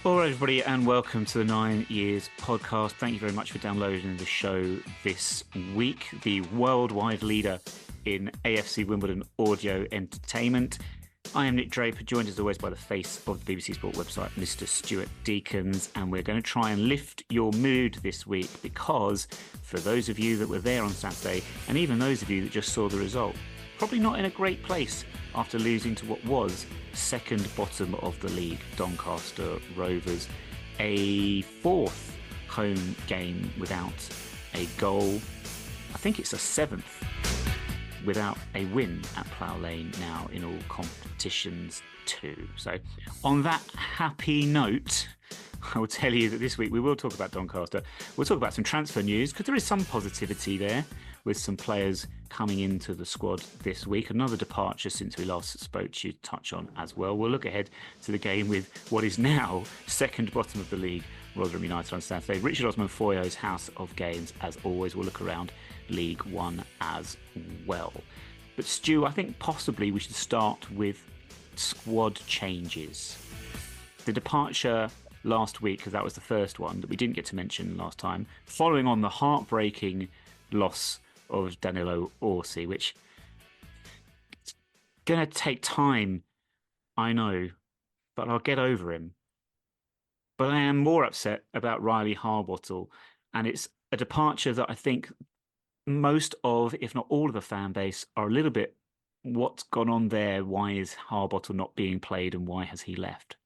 All right, everybody, and welcome to the 9 Years podcast. Thank you very much for downloading the show this week, the worldwide leader in AFC Wimbledon audio entertainment. I am Nick Draper, joined as always by the face of the BBC Sport website, Mr. Stuart Deacons, and we're going to try and lift your mood this week because for those of you that were there on Saturday, and even those of you that just saw the result, probably not in a great place after losing to what was second bottom of the league, Doncaster Rovers. A fourth home game without a goal. I think it's a seventh without a win at Plough Lane now in all competitions too. So on that happy note, I will tell you that this week we will talk about Doncaster. We'll talk about some transfer news because there is some positivity there with some players coming into the squad this week. Another departure since we last spoke to you touch on as well. We'll look ahead to the game with what is now second bottom of the league, Rotherham United on Saturday. Richard Osman-Foyo's House of Games, as always. We'll look around League One as well. But Stu, I think possibly we should start with squad changes. The departure last week, because that was the first one that we didn't get to mention last time, following on the heartbreaking loss of Danilo Orsi, which it's going to take time, I know, but I'll get over him. But I am more upset about Riley Harbottle, and it's a departure that I think most of, if not all of the fan base are a little bit, what's gone on there? Why is Harbottle not being played and why has he left?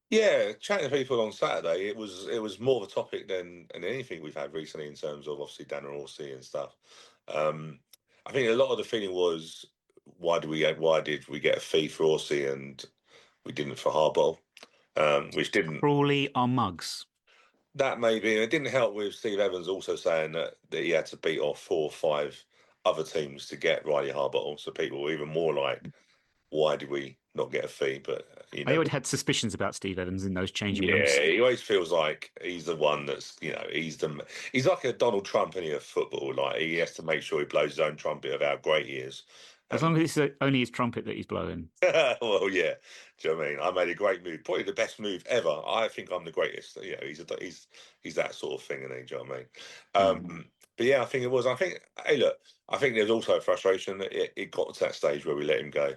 Yeah, chatting to people on Saturday, it was more of a topic than anything we've had recently in terms of obviously Dan and Orsi and stuff. I think a lot of the feeling was why did we get a fee for Orsi and we didn't for Harbottle, which didn't Crawley are mugs. that maybe it didn't help with Steve Evans also saying that he had to beat off 4 or 5 other teams to get Riley Harbottle, so people were even more like, why did we not get a fee? But I always had suspicions about Steve Evans in those changing rooms. yeah, he always feels like he's the one that's, he's like a Donald Trump in of football. Like he has to make sure he blows his own trumpet of how great he is. As And long as it's only his trumpet that he's blowing. well, yeah, do you know what I mean? I made a great move, probably the best move ever. I think I'm the greatest. You know, he's that sort of thing, and do you know what I mean? But yeah, I think it was. I think, hey, look, I think there's also a frustration that it got to that stage where we let him go.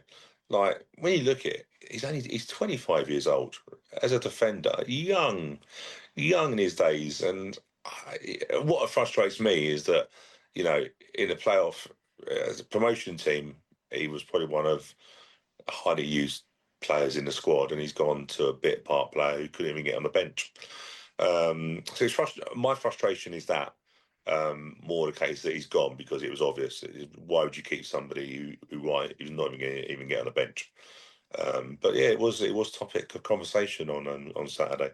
Like when you look at it, he's 25 years old as a defender, young in his days, and what frustrates me is that in a playoff as a promotion team, he was probably one of highly used players in the squad, and he's gone to a bit part player who couldn't even get on the bench. So my frustration is that more the case that he's gone because it was obvious. Why would you keep somebody who's not even going to even get on the bench? But yeah, it was topic of conversation on Saturday.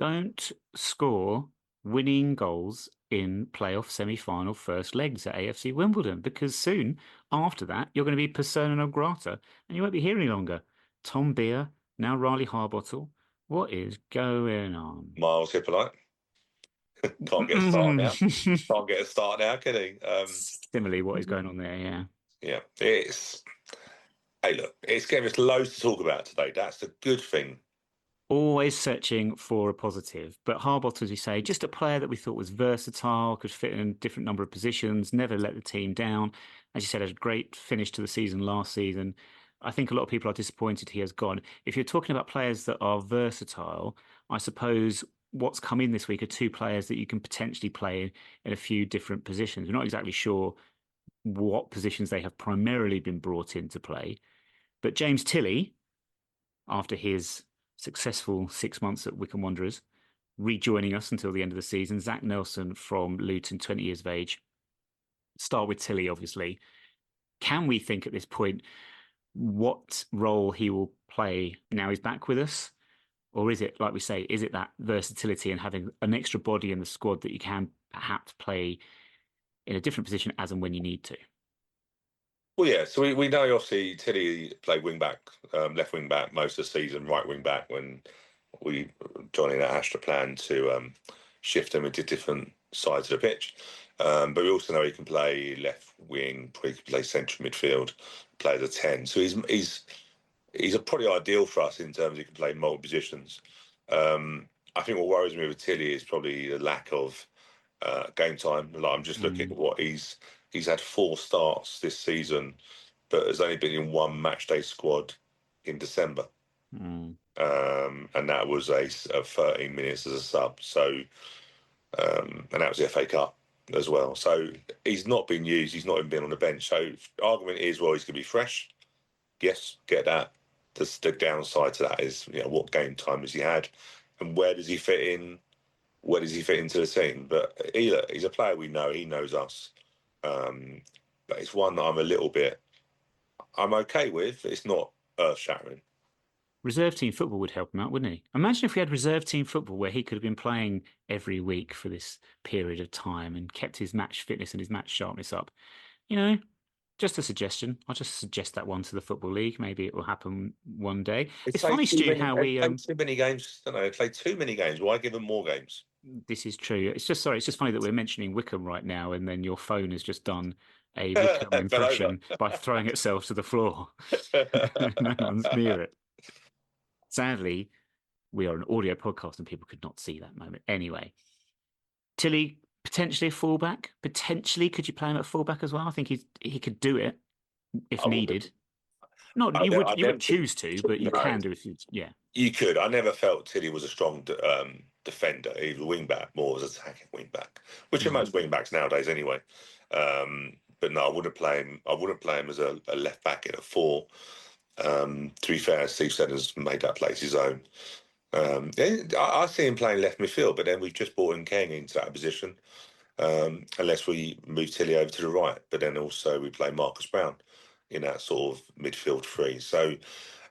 Don't score winning goals in playoff semi-final first legs at AFC Wimbledon because soon after that you're going to be persona non grata and you won't be here any longer. Tom Beer, now Riley Harbottle. What is going on? Miles Hippolyte can't get a start now. Can't get a start now, can he? Similarly, what is going on there? Yeah. Yeah, it's. Hey, look, it's giving us loads to talk about today. That's the good thing. Always searching for a positive. But Harbottle, as you say, just a player that we thought was versatile, could fit in a different number of positions, never let the team down. As you said, a great finish to the season last season. I think a lot of people are disappointed he has gone. If you're talking about players that are versatile, I suppose what's come in this week are two players that you can potentially play in a few different positions. We're not exactly sure what positions they have primarily been brought in to play. But James Tilley, after his successful 6 months at Wycombe Wanderers, rejoining us until the end of the season. Zach Nelson from Luton, 20 years of age. Start with Tilley, obviously. Can we think at this point what role he will play now he's back with us? Or is it, like we say, is it that versatility and having an extra body in the squad that you can perhaps play in a different position as and when you need to? Well, yeah. So we know obviously Tilley played wing back, left wing back most of the season, right wing back when Johnny and Astra planned to shift him into different sides of the pitch. But we also know he can play left wing, he can play central midfield, play as a 10. So he's probably ideal for us in terms of he can play multiple positions. I think what worries me with Tilley is probably the lack of game time. Like, I'm just looking at what he's had 4 starts this season, but has only been in 1 match day squad in December. And that was a 13 minutes as a sub. So, and that was the FA Cup as well. So he's not been used. He's not even been on the bench. So argument is, well, he's going to be fresh. Yes, get that. The downside to that is, what game time has he had, and where does he fit in? Where does he fit into the team? But he's a player we know. He knows us. But it's one that I'm okay with. It's not earth shattering. Reserve team football would help him out, wouldn't he? Imagine if we had reserve team football where he could have been playing every week for this period of time and kept his match fitness and his match sharpness up. Just a suggestion. I'll just suggest that one to the Football League. Maybe it will happen one day. It's funny, Stu, how we played too many games. I don't know. Played too many games. Why give them more games? This is true. It's just funny that we're mentioning Wickham right now, and then your phone has just done a Wickham impression by throwing itself to the floor. No one's near it. Sadly, we are an audio podcast and people could not see that moment. Anyway, Tilley, potentially a fullback. Potentially, could you play him at fullback as well? I think he could do it if needed. Not you would choose to, but you can do if you. Yeah, you could. I never felt Tilley was a strong defender. He was a wing back, more as an attacking wing back, which are most wing backs nowadays anyway. But no, I wouldn't play him. I wouldn't play him as a left back in a 4. To be fair, Steve Seddon's made that place his own. I see him playing left midfield, but then we've just brought in Keng into that position. Unless we move Tilley over to the right, but then also we play Marcus Brown in that sort of midfield 3. So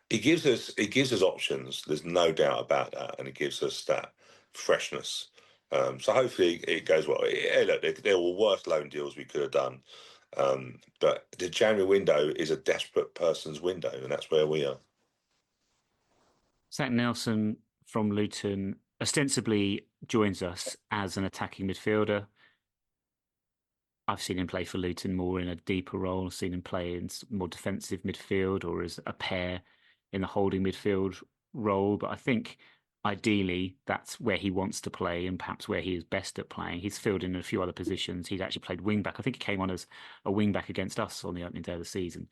it gives us options. There's no doubt about that, and it gives us that freshness. So hopefully it goes well. Look, there were worse loan deals we could have done. But the January window is a desperate person's window, and that's where we are. Zach Nelson from Luton ostensibly joins us as an attacking midfielder. I've seen him play for Luton more in a deeper role. I've seen him play in more defensive midfield or as a pair in the holding midfield role. But I think ideally that's where he wants to play and perhaps where he is best at playing. He's filled in a few other positions. He's actually played wing back. I think he came on as a wing back against us on the opening day of the season.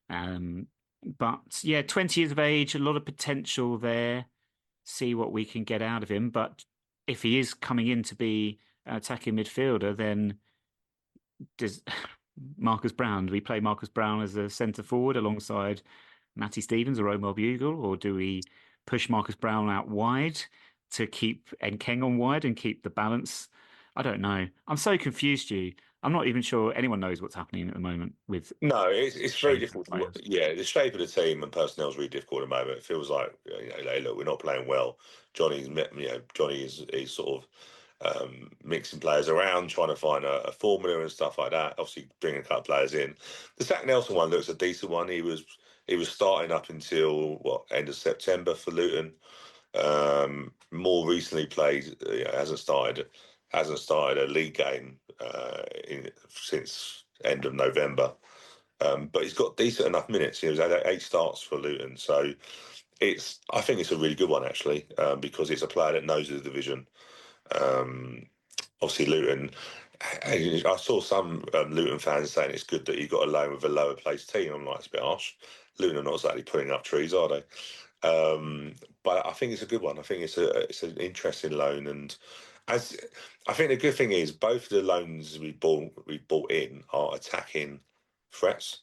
But yeah, 20 years of age, a lot of potential there. See what we can get out of him. But if he is coming in to be an attacking midfielder, then does Marcus Brown, do we play Marcus Brown as a centre forward alongside Matty Stevens or Omar Bugle, or do we push Marcus Brown out wide to keep Nkeng on wide and keep the balance? I don't know. I'm so confused, you. I'm not even sure anyone knows what's happening at the moment with. No, it's very difficult. Yeah, the shape of the team and personnel is really difficult at the moment. It feels like, look, we're not playing well. Johnny is sort of mixing players around, trying to find a formula and stuff like that. Obviously, bringing a couple of players in. The Zach Nelson one looks a decent one. He was starting up until end of September for Luton. More recently played, hasn't started a league game since end of November. But he's got decent enough minutes. He was had 8 starts for Luton, so I think it's a really good one actually, because it's a player that knows the division. Obviously, Luton. I saw some Luton fans saying it's good that he got a loan with a lower placed team. I'm like, it's a bit harsh. Luton are not exactly putting up trees, are they? But I think it's a good one. I think it's an interesting loan, and as I think the good thing is both of the loans we bought in are attacking threats,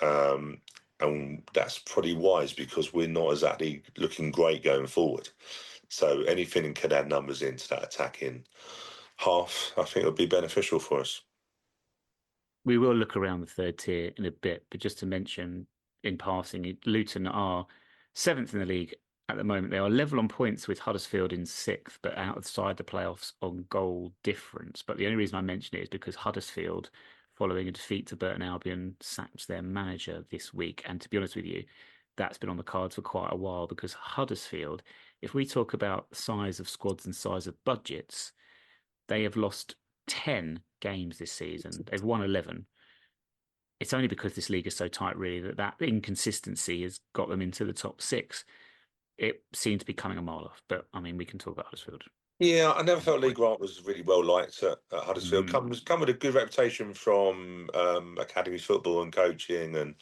and that's pretty wise because we're not exactly looking great going forward. So anything can add numbers into that attacking half, I think, would be beneficial for us. We will look around the third tier in a bit, but just to mention in passing, Luton are 7th in the league at the moment. They are level on points with Huddersfield in 6th, but outside the playoffs on goal difference. But the only reason I mention it is because Huddersfield, following a defeat to Burton Albion, sacked their manager this week. And to be honest with you, that's been on the cards for quite a while because Huddersfield, if we talk about size of squads and size of budgets, they have lost 10 games this season. They've won 11. it's only because this league is so tight, really, that inconsistency has got them into the top six. It seemed to be coming a mile off, but I mean, we can talk about Huddersfield. Yeah, I never felt Lee Grant was really well liked at Huddersfield. Mm. Come with a good reputation from academy football and coaching, and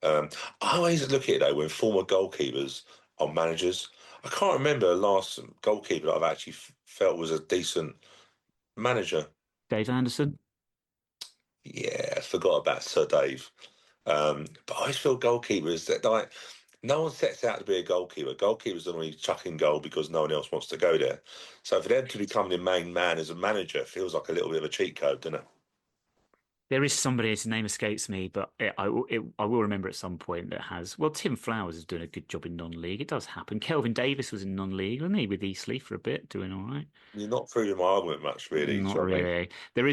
I always look at it though when former goalkeepers are managers. I can't remember the last goalkeeper that I've actually felt was a decent manager. Dave Anderson. Yeah, I forgot about Sir Dave. But I always feel goalkeepers that like no one sets out to be a goalkeeper. Goalkeepers don't really chuck in goal because no one else wants to go there. So for them to become the main man as a manager feels like a little bit of a cheat code, doesn't it? There is somebody, his name escapes me, but I will remember at some point that has. Well, Tim Flowers is doing a good job in non-league. It does happen. Kelvin Davis was in non-league, wasn't he, with Eastleigh for a bit, doing all right. You're not proving my argument much, really. Do Not you know what I mean? really. There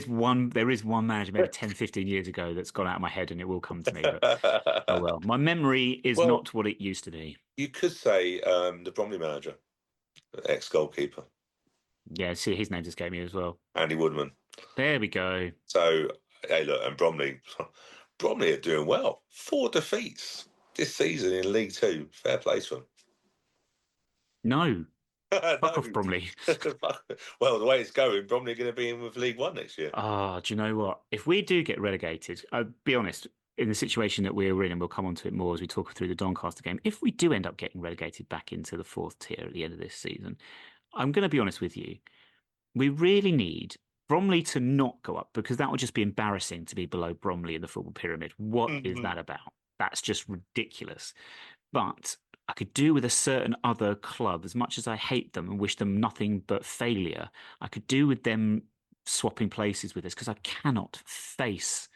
is one manager maybe 10, 15 years ago that's gone out of my head and it will come to me, but oh well. My memory is Well, not what it used to be. you could say the Bromley manager, ex-goalkeeper, Yeah, see, his name just gave me as well. Andy Woodman. There we go. So, hey, look, and Bromley are doing well. 4 defeats this season in League Two. Fair play to them. No, fuck off, No. Bromley. Well, the way it's going, Bromley are going to be in with League One next year. Ah, do you know what? If we do get relegated, I'll be honest, in the situation that we're in, and we'll come on to it more as we talk through the Doncaster game, if we do end up getting relegated back into the fourth tier at the end of this season, I'm going to be honest with you. We really need Bromley to not go up because that would just be embarrassing to be below Bromley in the football pyramid. What is that about? That's just ridiculous. But I could do with a certain other club, as much as I hate them and wish them nothing but failure, I could do with them swapping places with us because I cannot face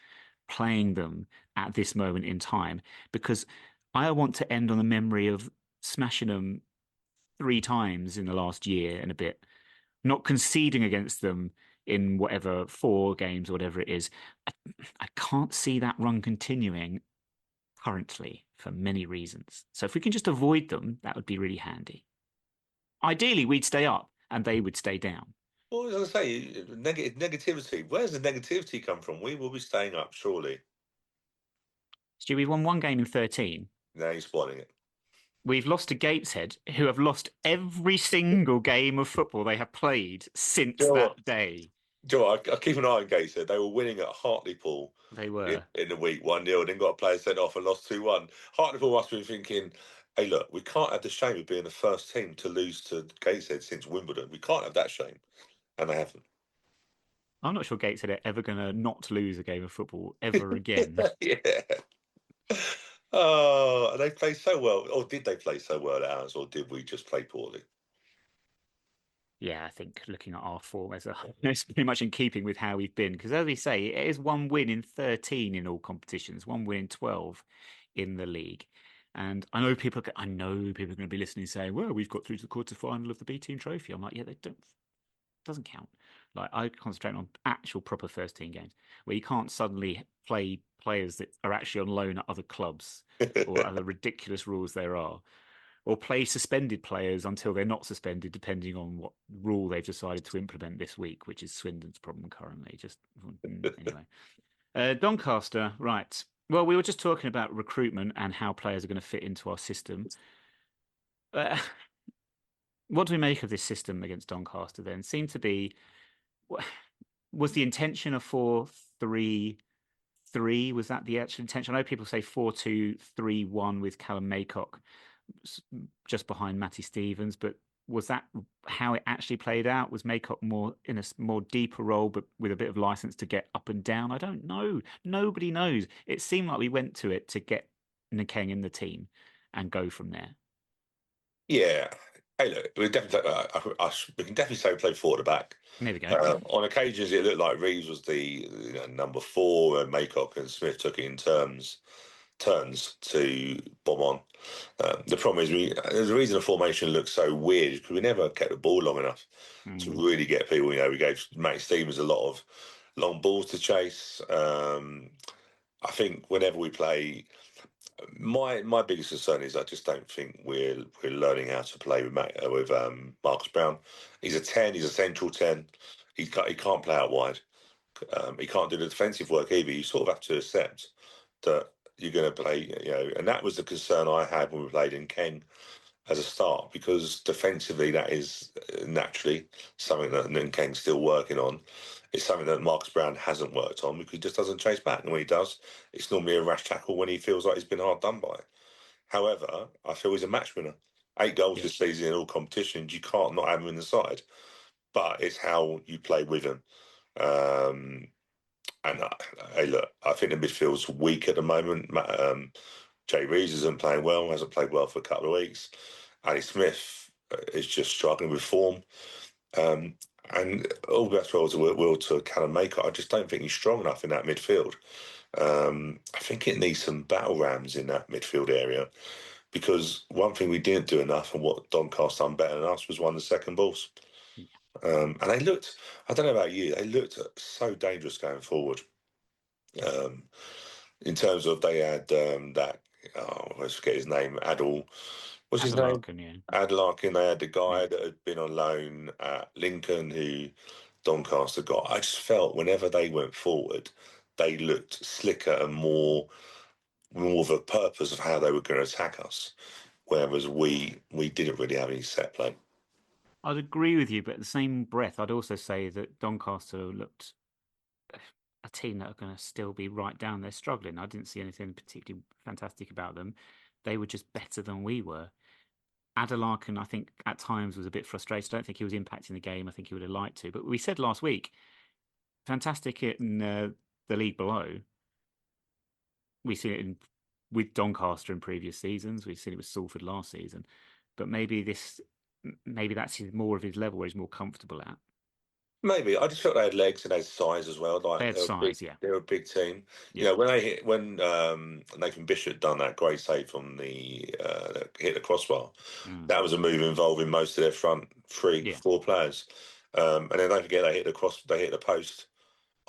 playing them at this moment in time because I want to end on the memory of smashing them 3 times in the last year and a bit, not conceding against them in whatever 4 games or whatever it is. I can't see that run continuing currently for many reasons. So if we can just avoid them, that would be really handy. Ideally, we'd stay up and they would stay down. Well, as I say, negativity. Where's the negativity come from? We will be staying up, surely. Stu, we've won 1 game in 13. Now you're spoiling it. We've lost to Gateshead, who have lost every single game of football they have played since that day. Do you know what? I keep an eye on Gateshead. They were winning at Hartlepool. They were. In the week 1-0, then got a player sent off and lost 2-1. Hartlepool must have been thinking, hey, look, we can't have the shame of being the first team to lose to Gateshead since Wimbledon. We can't have that shame. And they haven't. I'm not sure Gateshead are ever going to not lose a game of football ever again. Yeah. Oh, they played so well. Or did they play so well at ours, or did we just play poorly? Yeah, I think looking at our form it's pretty much in keeping with how we've been. Because as we say, it is 1 win in 13 in all competitions, 1 win in 12 in the league. And I know people are going to be listening saying, well, we've got through to the quarter-final of the B Team trophy. I'm like, yeah, they don't. Doesn't count. Like I concentrate on actual proper first team games where you can't suddenly play players that are actually on loan at other clubs or other ridiculous rules there are, or play suspended players until they're not suspended, depending on what rule they've decided to implement this week, which is Swindon's problem currently. Just anyway, Doncaster, right? Well, we were just talking about recruitment and how players are going to fit into our system. What do we make of this system against Doncaster then? Seemed to be, was the intention a 4-3-3? Was that the actual intention? I know people say 4-2-3-1 with Callum Maycock just behind Matty Stevens, but was that how it actually played out? Was Maycock more in a more deeper role, but with a bit of license to get up and down? I don't know. Nobody knows. It seemed like we went to it to get Nkeng in the team and go from there. Yeah. Hey, look, we can definitely say we played 4 at the back. There we go. On occasions, it looked like Reeves was the number 4, and Maycock and Smith took it in turns to bomb on. The problem is, there's a reason the formation looks so weird because we never kept the ball long enough to really get people. We gave Matty Stevens a lot of long balls to chase. I think whenever we play. My biggest concern is I just don't think we're learning how to play with Marcus Brown. He's a 10. He's a central 10. He can't play out wide. He can't do the defensive work either. You sort of have to accept that you're going to play, and that was the concern I had when we played in Ken as a start, because defensively that is naturally something that Nkeng's still working on. It's something that Marcus Brown hasn't worked on because he just doesn't chase back. And when he does, it's normally a rash tackle when he feels like he's been hard done by. However, I feel he's a match winner. 8 goals this season in all competitions. You can't not have him in the side. But it's how you play with him. And hey, look, I think the midfield's weak at the moment. Jay Reeves isn't playing well, hasn't played well for a couple of weeks. Ali Smith is just struggling with form. And all best roles will to kind of make it. I just don't think he's strong enough in that midfield. I think it needs some battle rams in that midfield area, because one thing we didn't do enough, and what Doncaster done better than us, was won the second balls. And they looked, I don't know about you, they looked so dangerous going forward. In terms of they had that, I forget his name, Adel. What's his name? Ad Larkin. They had the guy that had been on loan at Lincoln, who Doncaster got. I just felt whenever they went forward, they looked slicker and more of a purpose of how they were going to attack us, whereas we didn't really have any set play. I'd agree with you, but at the same breath, I'd also say that Doncaster looked a team that are going to still be right down there struggling. I didn't see anything particularly fantastic about them. They were just better than we were. Adelarkin, I think, at times was a bit frustrated. I don't think he was impacting the game. I think he would have liked to. But we said last week, fantastic in the league below. We've seen it with Doncaster in previous seasons. We've seen it with Salford last season. But maybe that's more of his level where he's more comfortable at. Maybe. I just felt they had legs and they had size as well. Like they had size, yeah. They were a big team. Yeah. When Nathan Bishop done that great save from the hit the crossbar, that was a move involving most of their front 4 players. And then don't forget they hit the post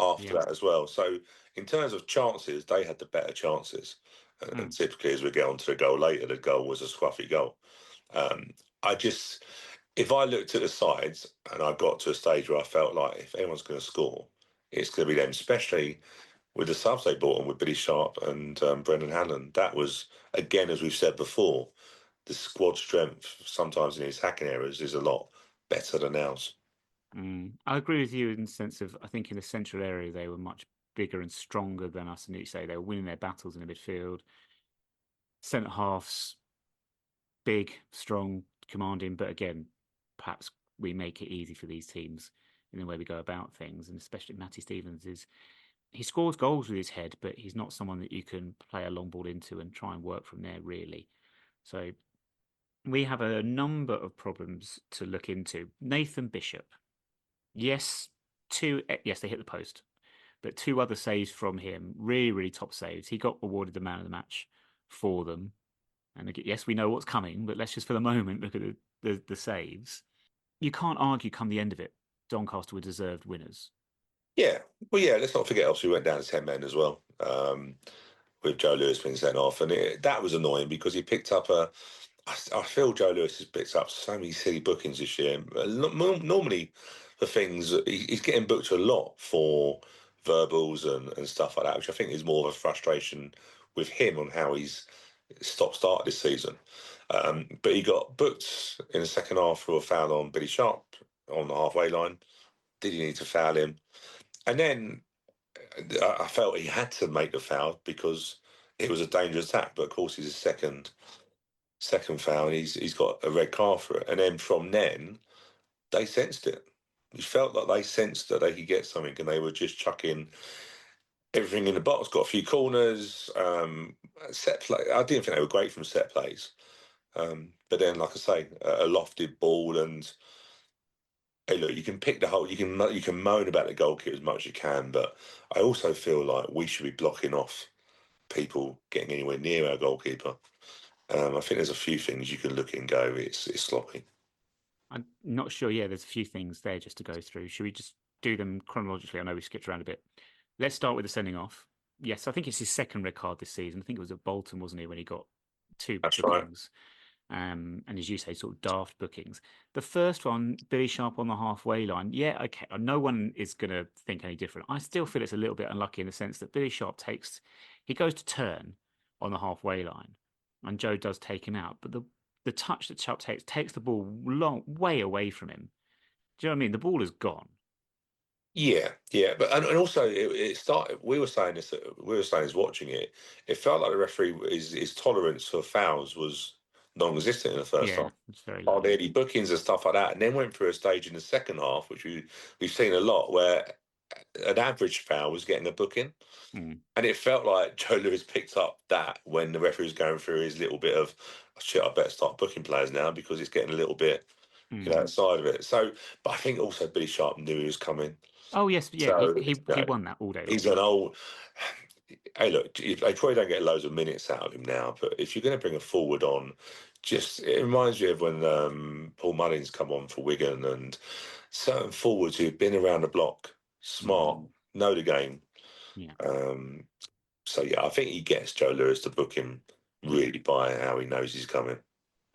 after that as well. So in terms of chances, they had the better chances. And typically, as we get onto the goal later, the goal was a scruffy goal. If I looked at the sides and I got to a stage where I felt like if anyone's going to score, it's going to be them, especially with the subs they bought on with Billy Sharp and Brendan Hanlon. That was, again, as we've said before, the squad strength sometimes in his hacking areas is a lot better than ours. I agree with you in the sense of, I think in the central area they were much bigger and stronger than us. And you say they were winning their battles in the midfield. Centre halves, big, strong, commanding, but again, perhaps we make it easy for these teams in the way we go about things, and especially Matty Stevens he scores goals with his head, but he's not someone that you can play a long ball into and try and work from there, really. So we have a number of problems to look into. Nathan Bishop, yes, they hit the post, but 2 other saves from him, really, really top saves. He got awarded the man of the match for them. And yes, we know what's coming, but let's just for the moment look at the saves. You can't argue come the end of it, Doncaster were deserved winners. Yeah. Well, yeah, let's not forget, obviously, we went down to 10 men as well, with Joe Lewis being sent off. And that was annoying because he picked up I feel Joe Lewis has picked up so many silly bookings this year. Normally, for things, he's getting booked a lot for verbals and stuff like that, which I think is more of a frustration with him on how he's stop-start this season. But he got booked in the second half for a foul on Billy Sharp on the halfway line. Did he need to foul him? And then I felt he had to make the foul because it was a dangerous attack. But of course, he's a second foul, and he's got a red card for it. And then from then, they sensed it. You felt like they sensed that they could get something, and they were just chucking everything in the box. Got a few corners, set play. I didn't think they were great from set plays, but then, like I say, a lofted ball. And hey, look, you can pick the whole. You can moan about the goalkeeper as much as you can, but I also feel like we should be blocking off people getting anywhere near our goalkeeper. I think there's a few things you can look at and go, it's sloppy. I'm not sure. Yeah, there's a few things there just to go through. Should we just do them chronologically? I know we skipped around a bit. Let's start with the sending off. Yes, I think it's his second red card this season. I think it was at Bolton, wasn't he, when he got 2 That's bookings. Right. And as you say, sort of daft bookings. The first one, Billy Sharp on the halfway line. Yeah, okay. No one is going to think any different. I still feel it's a little bit unlucky in the sense that Billy Sharp takes he goes to turn on the halfway line, and Joe does take him out, but the touch that Chubb takes the ball way away from him. Do you know what I mean? The ball is gone. Yeah, but and also it started. We were saying this. We were saying this watching it. It felt like the referee his tolerance for fouls was non-existent in the first Yeah, half. it's very low. Hardly any bookings and stuff like that, and then went through a stage in the second half, which we've seen a lot, where an average foul was getting a booking, Mm, and it felt like Joe Lewis picked up that when the referee was going through his little bit of shit. I better start booking players now because it's getting a little bit, mm. outside of it. So, but I think also Billy Sharp knew he was coming. Oh yes, yeah, So, he won that all day long. he's an old. Hey, look, they probably don't get loads of minutes out of him now, but if you're going to bring a forward on, just it reminds you of when Paul Mullins come on for Wigan and certain forwards who've been around the block, smart, know the game. Yeah, Um, so yeah, I think he gets Joe Lewis to book him really by how he knows he's coming.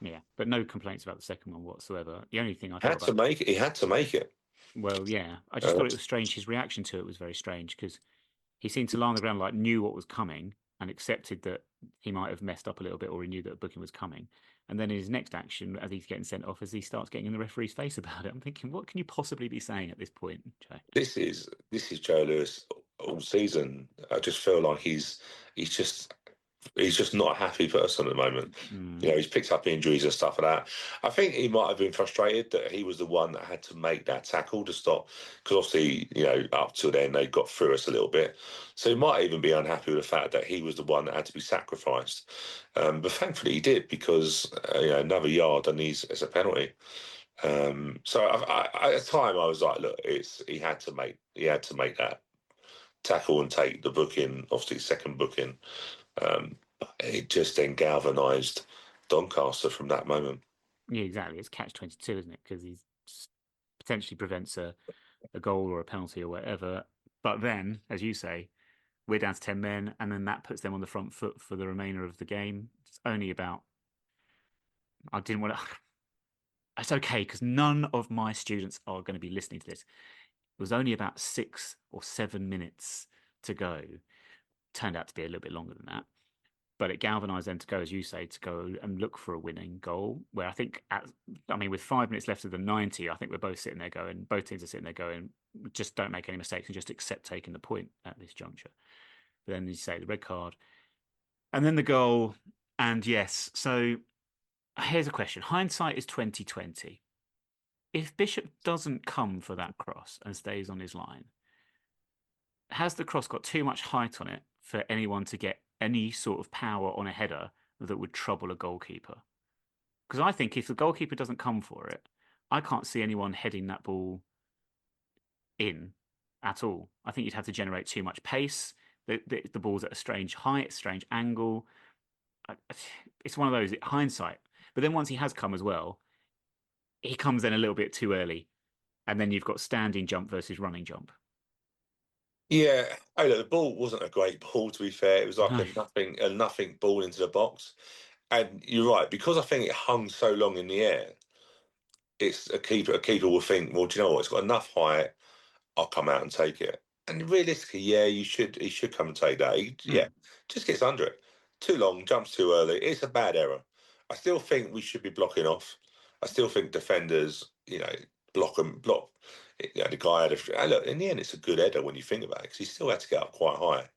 yeah, but no complaints about the second one whatsoever. The only thing I thought Had to about, make it. He had to make it. well, yeah, I just Uh, thought it was strange. His reaction to it was very strange because he seemed to lie on the ground like knew what was coming and accepted that he might have messed up a little bit or he knew that a booking was coming. And then in his next action, as he's getting sent off, as he starts getting in the referee's face about it, I'm thinking, what can you possibly be saying at this point, Joe? this is Joe Lewis all season. I just feel like he's just he's just not a happy person at the moment. Mm, He's picked up injuries and stuff like that. I think he might have been frustrated that he was the one that had to make that tackle to stop, because obviously, up till then they got through us a little bit. So he might even be unhappy with the fact that he was the one that had to be sacrificed. But thankfully he did, because another yard and it's a penalty. So at the time I was like, look, he had to make that tackle and take the booking, obviously second booking. It just then galvanised Doncaster from that moment. yeah, exactly. It's catch 22, isn't it? Because he potentially prevents a goal or a penalty or whatever. But then, as you say, we're down to 10 men, and then that puts them on the front foot for the remainder of the game. It's only about, I didn't want to, it's okay because none of my students are going to be listening to this. It was only about 6 or 7 minutes to go. Turned out to be a little bit longer than that. But it galvanised them to go, as you say, to go and look for a winning goal. Where I think, with 5 minutes left of the 90, I think we're both sitting there going, both teams are sitting there going, just don't make any mistakes and just accept taking the point at this juncture. But then you say the red card, and then the goal, and yes. So here's a question: hindsight is 2020. If Bishop doesn't come for that cross and stays on his line, has the cross got too much height on it for anyone to get any sort of power on a header that would trouble a goalkeeper? Because I think if the goalkeeper doesn't come for it, I can't see anyone heading that ball in at all. I think you'd have to generate too much pace. The ball's at a strange height, strange angle. It's one of those hindsight. But then once he has come as well, he comes in a little bit too early, and then you've got standing jump versus running jump. Yeah, hey, look, the ball wasn't a great ball, to be fair. It was like No. a nothing ball into the box. And you're right, because I think it hung so long in the air, it's a keeper. A keeper will think, well, do you know what? It's got enough height. I'll come out and take it. And realistically, yeah, he should come and take that. Mm. Just gets under it. Too long, jumps too early. It's a bad error. I still think we should be blocking off. I still think defenders, block. The guy had look. In the end, it's a good header when you think about it, because he still had to get up quite high.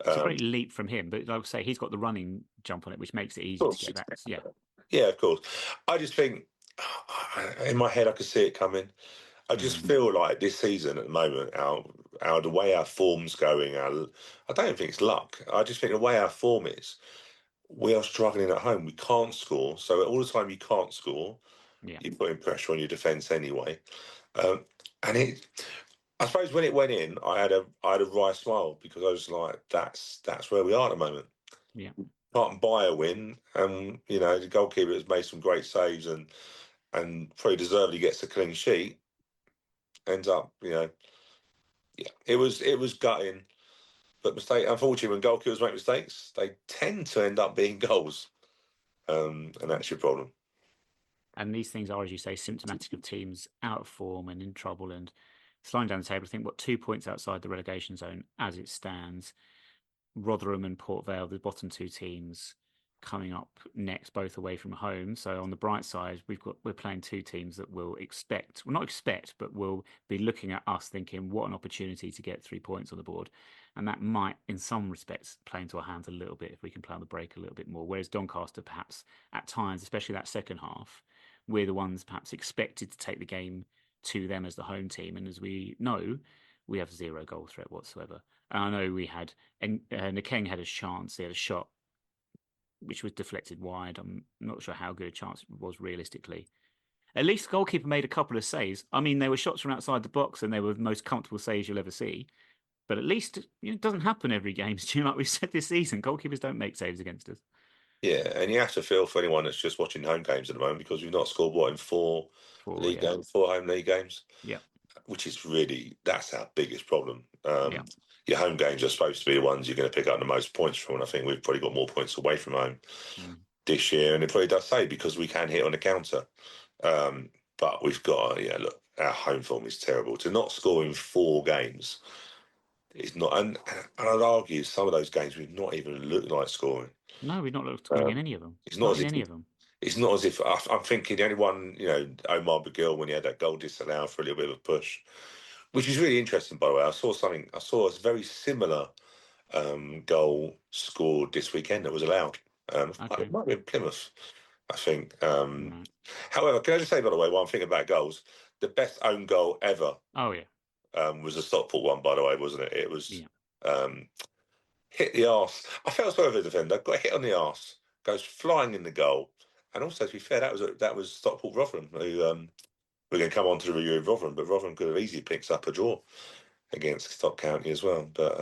It's a Um, great leap from him, but like I say, he's got the running jump on it, which makes it of easier to course, get that. Yeah. yeah, of course. I just think in my head I could see it coming. I just Mm. feel like this season at the moment, our the way our form's going, I don't think it's luck. I just think the way our form is, we are struggling at home. We can't score, so all the time you can't score, Yeah. you're putting pressure on your defence anyway. Um, and I suppose when it went in, I had a wry smile, because I was like, that's where we are at the moment. Yeah. Can't buy a win, and the goalkeeper has made some great saves and probably deservedly gets a clean sheet. Ends up, yeah, it was gutting, but unfortunately, when goalkeepers make mistakes, they tend to end up being goals, and that's your problem. And these things are, as you say, symptomatic of teams out of form and in trouble and sliding down the table. I think, 2 points outside the relegation zone as it stands. Rotherham and Port Vale, the bottom two teams, coming up next, both away from home. So on the bright side, we're playing two teams that will not expect, but will be looking at us thinking, what an opportunity to get 3 points on the board. And that might, in some respects, play into our hands a little bit if we can play on the break a little bit more. Whereas Doncaster, perhaps at times, especially that second half, we're the ones perhaps expected to take the game to them as the home team. And as we know, we have zero goal threat whatsoever. And I know we had, and Nakeng had a chance. He had a shot which was deflected wide. I'm not sure how good a chance it was realistically. At least the goalkeeper made a couple of saves. I mean, they were shots from outside the box and they were the most comfortable saves you'll ever see. But at least it doesn't happen every game, Stu. Like we said this season, goalkeepers don't make saves against us. Yeah, and you have to feel for anyone that's just watching home games at the moment because we've not scored in four games, 4 home league games. Yeah. Which is really, that's our biggest problem. Yeah. Your home games are supposed to be the ones you're going to pick up the most points from, and I think we've probably got more points away from home this year, and it probably does say because we can hit on the counter. But we've got, look, our home form is terrible. To not score in 4 games is not, and I'd argue some of those games we've not even looked like scoring. No, we've not looked scoring in any of them. It's not in any of them. It's not as if I'm thinking the only one, Omar Begill when he had that goal disallowed for a little bit of a push, which is really interesting, by the way. I saw a very similar goal scored this weekend that was allowed. It might be in Plymouth, I think. However, can I just say, by the way, while I'm thinking about goals, the best own goal ever. Oh yeah. Was a Stockport one, by the way, wasn't it? It was hit the arse. I felt sorry for the defender. Got hit on the arse, goes flying in the goal. And also, to be fair, that was Stockport Rotherham, who we're going to come on to the review of Rotherham, but Rotherham could have easily picked up a draw against Stock County as well. But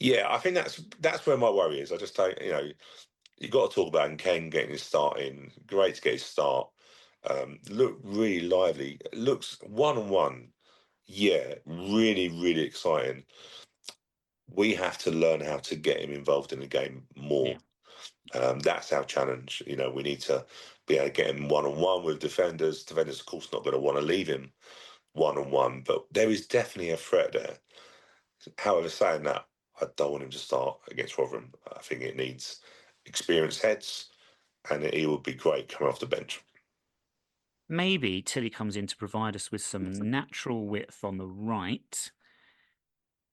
I think that's where my worry is. I just don't, you've got to talk about Ken getting his start in. Great to get his start. Looked really lively. Looks one-on-one. Yeah, really, really exciting. We have to learn how to get him involved in the game more. Yeah. That's our challenge. We need to be able to get him one-on-one with defenders. Defenders, of course, not going to want to leave him one-on-one, but there is definitely a threat there. However, saying that, I don't want him to start against Rotherham. I think it needs experienced heads, and he would be great coming off the bench. Maybe Tilley comes in to provide us with some natural width on the right,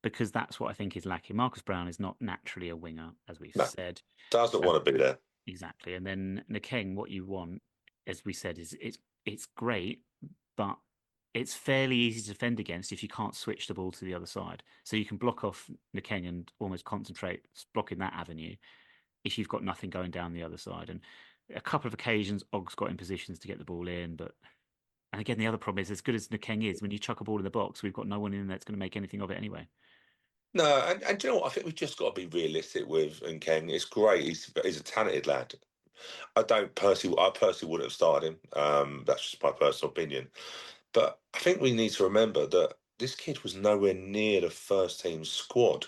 because that's what I think is lacking. Marcus Brown is not naturally a winger, as we've said. Doesn't want to be there. Exactly. And then Nakeng, what you want, as we said, is it's great, but it's fairly easy to defend against if you can't switch the ball to the other side. So you can block off Nakeng and almost concentrate blocking that avenue if you've got nothing going down the other side. And a couple of occasions, Ogg's got in positions to get the ball in, and again, the other problem is, as good as Nakeng is, when you chuck a ball in the box, we've got no one in there that's going to make anything of it anyway. No, and do you know what? I think we've just got to be realistic with Nkeng. It's great. He's a talented lad. I personally wouldn't have started him. That's just my personal opinion. But I think we need to remember that this kid was nowhere near the first team squad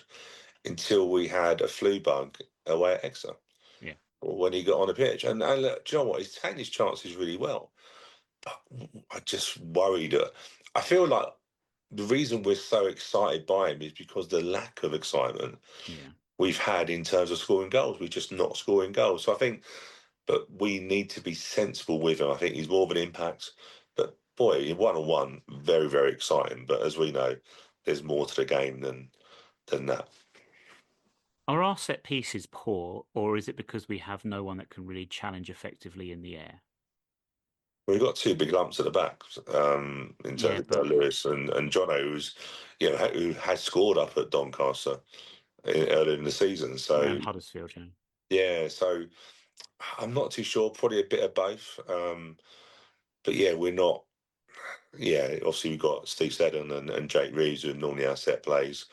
until we had a flu bug away at Exeter. Yeah. When he got on the pitch. And look, do you know what? He's taken his chances really well. But I just worry that I feel like the reason we're so excited by him is because the lack of excitement we've had in terms of scoring goals. We're just not scoring goals. So I think, but we need to be sensible with him. I think he's more of an impact. But boy, one-on-one, very, very exciting. But as we know, there's more to the game than that. Are our set pieces poor, or is it because we have no one that can really challenge effectively in the air? We've got 2 big lumps at the back in terms of Lewis and Jono, who had scored up at Doncaster earlier in the season. So and Huddersfield, so I'm not too sure. Probably a bit of both. But we're not. Obviously we've got Steve Seddon and Jake Reeves, who are normally our set plays.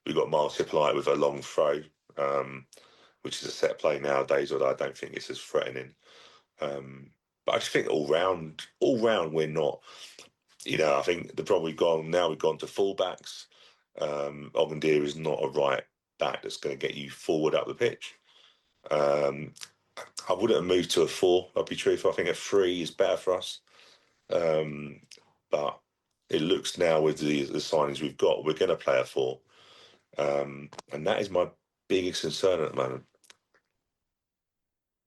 We've got Miles Hippolyte with a long throw, which is a set play nowadays, although I don't think it's as threatening. But I just think all round, we're not. I think the problem we've gone to fullbacks. Ogundir is not a right back that's going to get you forward up the pitch. I wouldn't have moved to a 4. I'll be truthful. I think a 3 is better for us. But it looks now with the signings we've got, we're going to play a 4. And that is my biggest concern at the moment.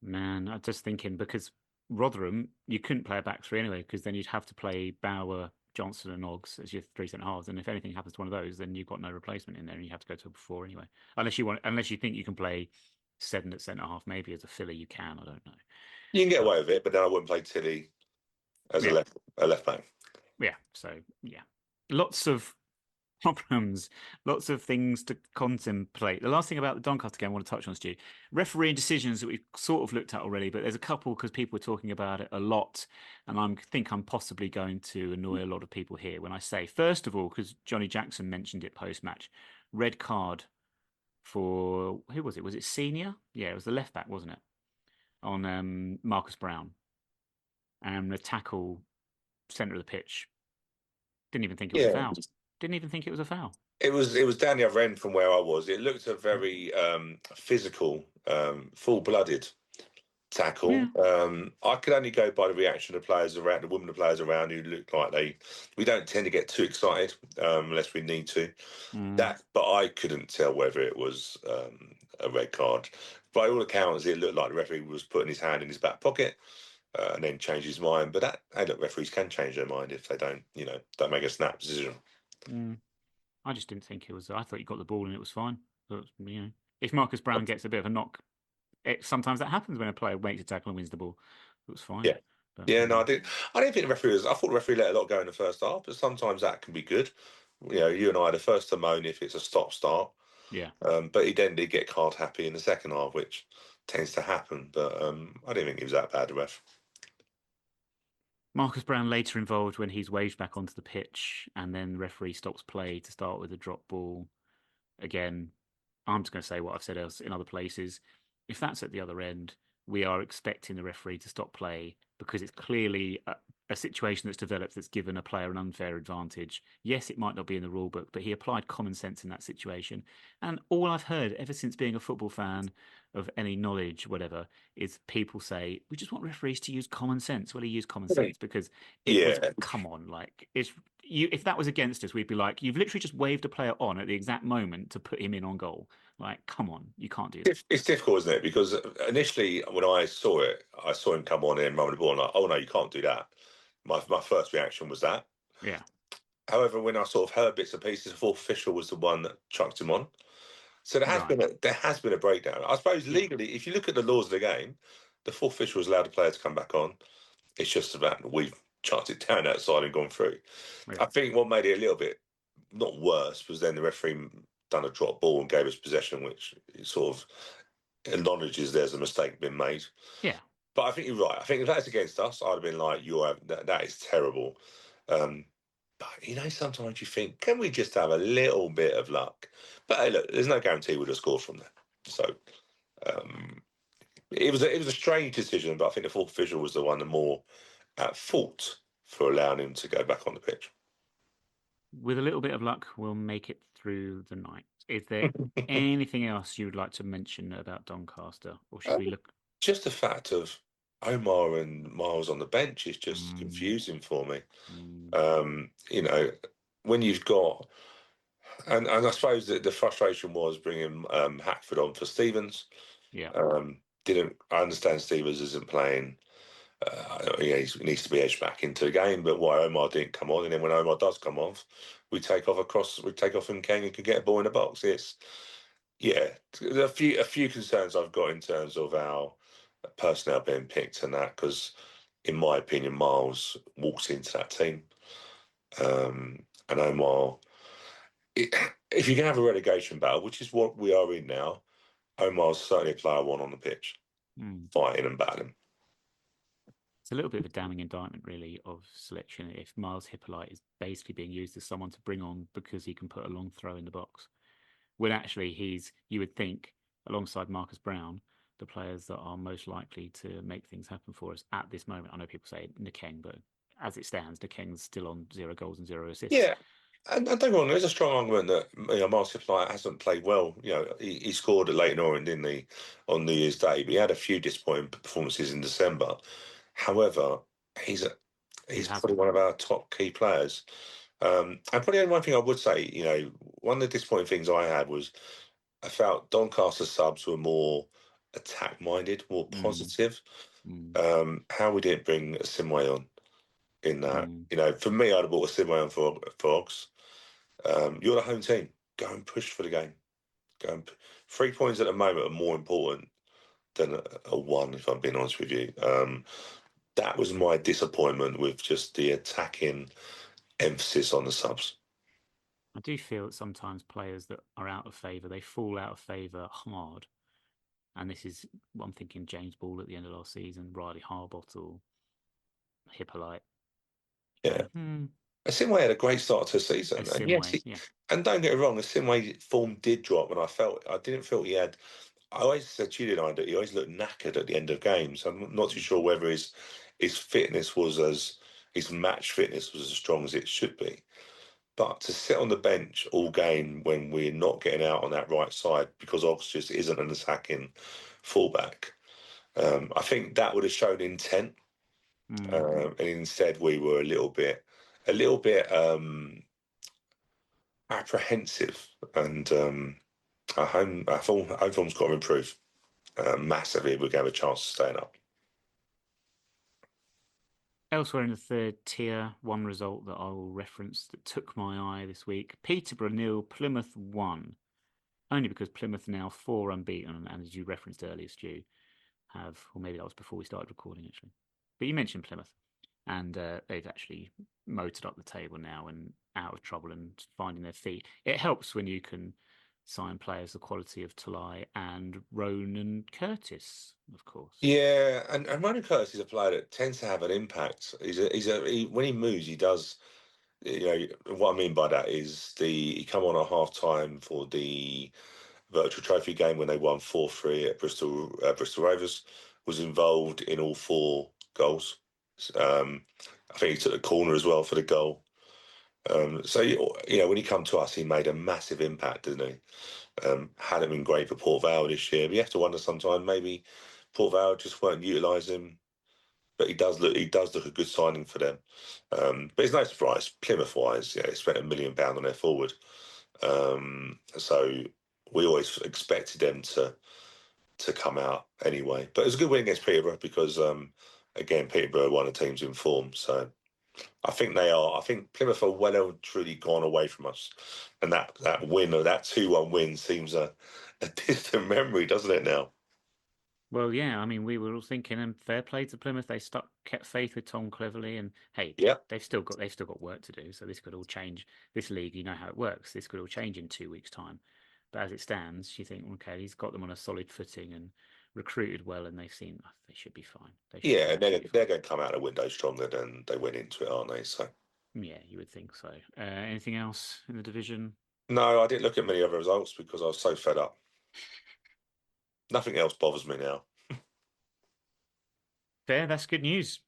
Man, I'm just thinking because Rotherham, you couldn't play a back three anyway, because then you'd have to play Bauer, Johnson, and Oggs as your three centre halves. And if anything happens to one of those, then you've got no replacement in there, and you have to go to a four anyway. Unless you think you can play Seddon at centre half, maybe as a filler you can. I don't know. You can get away with it, but then I wouldn't play Tilley as Yeah. a left back. Yeah. So yeah, lots of problems, lots of things to contemplate. The last thing about the Doncaster game I want to touch on, Stu, refereeing decisions that we've sort of looked at already, but there's a couple because people are talking about it a lot, and I think I'm possibly going to annoy a lot of people here when I say, first of all, because Johnny Jackson mentioned it post-match, red card for, who was it? Was it Senior? Yeah, it was the left back, wasn't it? On Marcus Brown. And the tackle centre of the pitch. Didn't even think it was a foul. Didn't even think it was a foul. It was down the other end from where I was. It looked a very physical, full-blooded tackle. Yeah. I could only go by the reaction of players around, the women of players around who looked like we don't tend to get too excited unless we need to. But I couldn't tell whether it was a red card. By all accounts, it looked like the referee was putting his hand in his back pocket and then changed his mind. But referees can change their mind if they don't make a snap decision. I just didn't think it was. I thought you got the ball and it was fine. But if Marcus Brown gets a bit of a knock, sometimes that happens when a player makes a tackle and wins the ball. It was fine. Yeah. But, no, I didn't think the referee was. I thought the referee let a lot go in the first half, but sometimes that can be good. You and I are the first to moan if it's a stop-start. Yeah. But he then did get card happy in the second half, which tends to happen. But I didn't think he was that bad, the ref. Marcus Brown later involved when he's waved back onto the pitch, and then the referee stops play to start with a drop ball. Again, I'm just going to say what I've said else in other places. If that's at the other end, we are expecting the referee to stop play because it's clearly a situation that's developed that's given a player an unfair advantage. Yes, it might not be in the rule book, but he applied common sense in that situation. And all I've heard ever since being a football fan of any knowledge, whatever, is people say, we just want referees to use common sense. Well, he used common sense because it was, come on, like, if that was against us, we'd be like, you've literally just waved a player on at the exact moment to put him in on goal. Like, come on, you can't do that. It's difficult, isn't it? Because initially, when I saw it, I saw him come on and run the ball, and like, oh no, you can't do that. My first reaction was that. Yeah. However, when I sort of heard bits and pieces, the fourth official was the one that chucked him on. So there has been a breakdown. I suppose legally, if you look at the laws of the game, the fourth official is allowed the player to come back on. It's just about we've chucked it down outside and gone through. Yeah. I think what made it a little bit not worse was then the referee done a drop ball and gave us possession, which sort of acknowledges there's a mistake been made. Yeah. But I think you're right. I think if that's against us, I'd have been like, that is terrible. But, sometimes you think, can we just have a little bit of luck? But hey, look, there's no guarantee we'd have scored from there. So it was a strange decision, but I think the fourth official was the one the more at fault for allowing him to go back on the pitch. With a little bit of luck, we'll make it through the night. Is there anything else you would like to mention about Doncaster? Or should we look? Just the fact of Omar and Miles on the bench is just confusing for me. When you've got, and I suppose that the frustration was bringing Hackford on for Stevens. Yeah. I understand Stevens isn't playing. He needs to be edged back into the game, but why Omar didn't come on, and then when Omar does come off, we take off and Ken can get a ball in the box. It's a few concerns I've got in terms of our personnel being picked and that, because in my opinion, Miles walks into that team, and Omar. If you can have a relegation battle, which is what we are in now, Omar's certainly a player one on the pitch, fighting and battling. It's a little bit of a damning indictment, really, of selection if Miles Hippolyte is basically being used as someone to bring on because he can put a long throw in the box. When actually you would think, alongside Marcus Brown, the players that are most likely to make things happen for us at this moment. I know people say Nakeng, but as it stands, Nakeng's still on 0 goals and 0 assists. Yeah. And don't get me wrong, there's a strong argument that Miles Hippolyte hasn't played well. He scored at Leyton Orient, didn't he, on New Year's Day? But he had a few disappointing performances in December. However, he's probably one of our top key players. And probably the only one thing I would say, one of the disappointing things I had was I felt Doncaster subs were more attack-minded, more positive. How we didn't bring a Simway on in that. For me, I'd have bought a Simway on for Ogs. You're the home team. Go and push for the game. 3 points at the moment are more important than a one, if I'm being honest with you. That was my disappointment with just the attacking emphasis on the subs. I do feel that sometimes players that are out of favour, they fall out of favour hard. And this is, I'm thinking James Ball at the end of last season, Riley Harbottle, Hippolyte. Yeah. Simway had a great start to the season. And yes, and don't get me wrong, the Simway form did drop, and I didn't feel he had. I always said to you tonight that he always looked knackered at the end of games. I'm not too sure whether his fitness was his match fitness was as strong as it should be. But to sit on the bench all game when we're not getting out on that right side because Ox just isn't an attacking fullback, I think that would have shown intent. And instead we were a little bit apprehensive, and our home form's got to improve massively if we're going to have a chance of staying up. Elsewhere in the third tier, one result that I will reference that took my eye this week: Peterborough 0, Plymouth 1. Only because Plymouth are now 4 unbeaten, and as you referenced earlier, Stu, or maybe that was before we started recording actually. But you mentioned Plymouth, and they've actually motored up the table now and out of trouble and finding their feet. It helps when you can sign players the quality of Tilley and Ronan Curtis, of course. Yeah, and Ronan Curtis is a player that tends to have an impact. When he moves, he does. What I mean by that is he come on at half time for the virtual trophy game when they won 4-3 at Bristol Rovers. Was involved in all 4 goals. I think he took the corner as well for the goal. So when he come to us, he made a massive impact, didn't he? Hadn't been great for Port Vale this year, but you have to wonder sometimes maybe Port Vale just weren't utilising him. But he does look a good signing for them. But it's no surprise, Plymouth-wise, they spent £1 million on their forward. So we always expected them to come out anyway. But it was a good win against Peterborough because, again, Peterborough are one of the teams in form. So I think they are. I think Plymouth are well and truly gone away from us. And that win, or that 2-1 win, seems a distant memory, doesn't it now? Well, yeah, I mean, we were all thinking, and fair play to Plymouth. They kept faith with Tom Cleverley, and hey, they've still got work to do. So this could all change. This league, you know how it works. This could all change in 2 weeks' time. But as it stands, you think, okay, he's got them on a solid footing and recruited well, and they should be fine. They're going to come out of the window stronger than they went into it, aren't they? So yeah, you would think so. Anything else in the division? No, I didn't look at many other results because I was so fed up. Nothing else bothers me now. Fair, that's good news.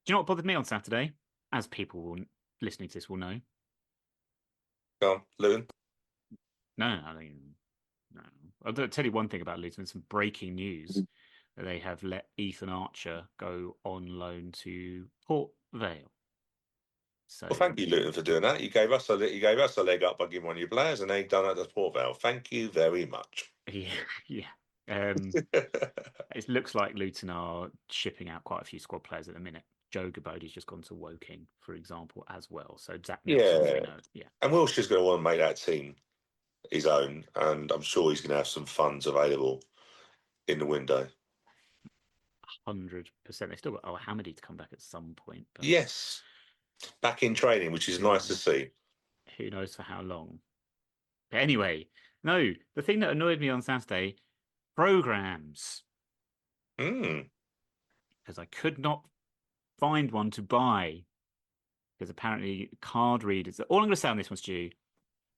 Do you know what bothered me on Saturday? As people listening to this will know. Go on, Luton. No. I'll tell you one thing about Luton. Some breaking news. They have let Ethan Archer go on loan to Port Vale. So, well, thank you, Luton, for doing that. You gave us a leg up by giving one of your players, and they've done that to Port Vale. Thank you very much. Yeah. It looks like Luton are shipping out quite a few squad players at the minute. Joe Gabodi's just gone to Woking, for example, as well. So Zach Nelson, and Wilshire's going to want to make that team his own, and I'm sure he's going to have some funds available in the window. 100%. They still got Hamady to come back at some point. But yes, back in training, which is nice to see. Who knows for how long? But anyway, no, the thing that annoyed me on Saturday, programs. Because I could not find one to buy. Because apparently card readers, all I'm going to say on this one, Stu,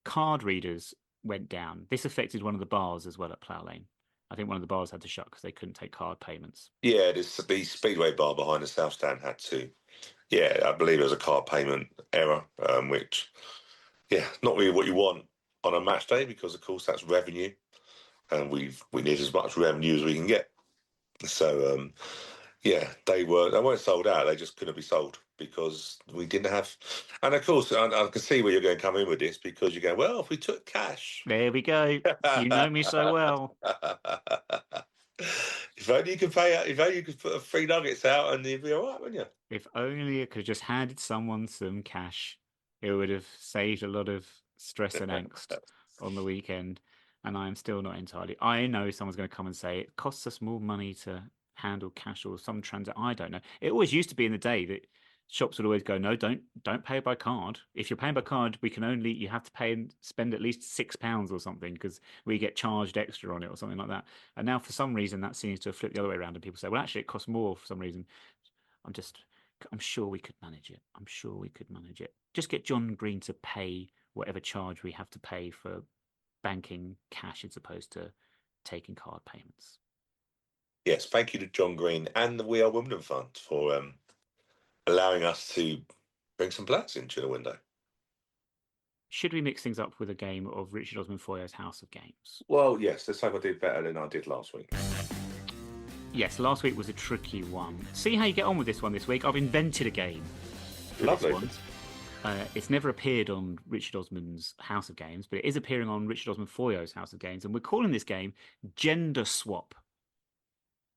card readers went down. This affected one of the bars as well at Plough Lane. I think one of the bars had to shut because they couldn't take card payments. Yeah, the Speedway bar behind the South Stand had to. Yeah, I believe it was a card payment error, which, not really what you want on a match day because, of course, that's revenue, and we need as much revenue as we can get. So, they weren't sold out. They just couldn't be sold. because we didn't have. And of course, I can see where you're going to come in with this, because you're going, well, if we took cash. There we go. You know me so well. If only you could pay out. If only you could put 3 nuggets out, and you'd be all right, wouldn't you? If only I could have just handed someone some cash, it would have saved a lot of stress and angst on the weekend. And I am still not entirely. I know someone's going to come and say it costs us more money to handle cash or some transaction. I don't know. It always used to be in the day that shops would always go, no, don't pay by card. If you're paying by card, you have to pay and spend at least £6 or something because we get charged extra on it or something like that. And now for some reason that seems to have flipped the other way around, and people say, well, actually it costs more for some reason. I'm sure we could manage it. I'm sure we could manage it. Just get John Green to pay whatever charge we have to pay for banking cash as opposed to taking card payments. Yes, thank you to John Green and the We Are Wimbledon Fund for allowing us to bring some players into the window. Should we mix things up with a game of Richard Osman Foyo's House of Games? Well, yes, let's hope I did better than I did last week. Yes, last week was a tricky one. See how you get on with this one this week. I've invented a game. Lovely. It's never appeared on Richard Osman's House of Games, but it is appearing on Richard Osman Foyo's House of Games, and we're calling this game Gender Swap.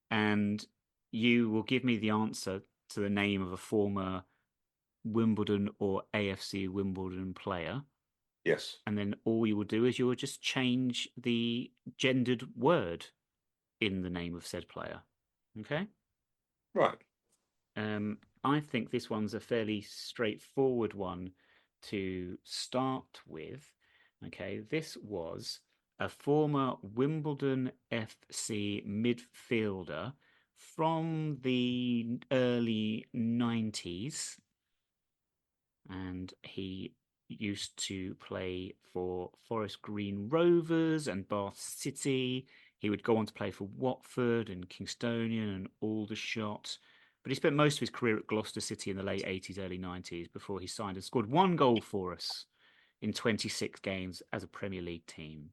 And you will give me the answer to the name of a former Wimbledon or AFC Wimbledon player. Yes. And then all you will do is you will just change the gendered word in the name of said player. Okay? Right. I think this one's a fairly straightforward one to start with. Okay, this was a former Wimbledon FC midfielder from the early 90s, and he used to play for Forest Green Rovers and Bath City. He would go on to play for Watford and Kingstonian and Aldershot. But he spent most of his career at Gloucester City in the late 80s, early 90s before he signed and scored 1 goal for us in 26 games as a Premier League team.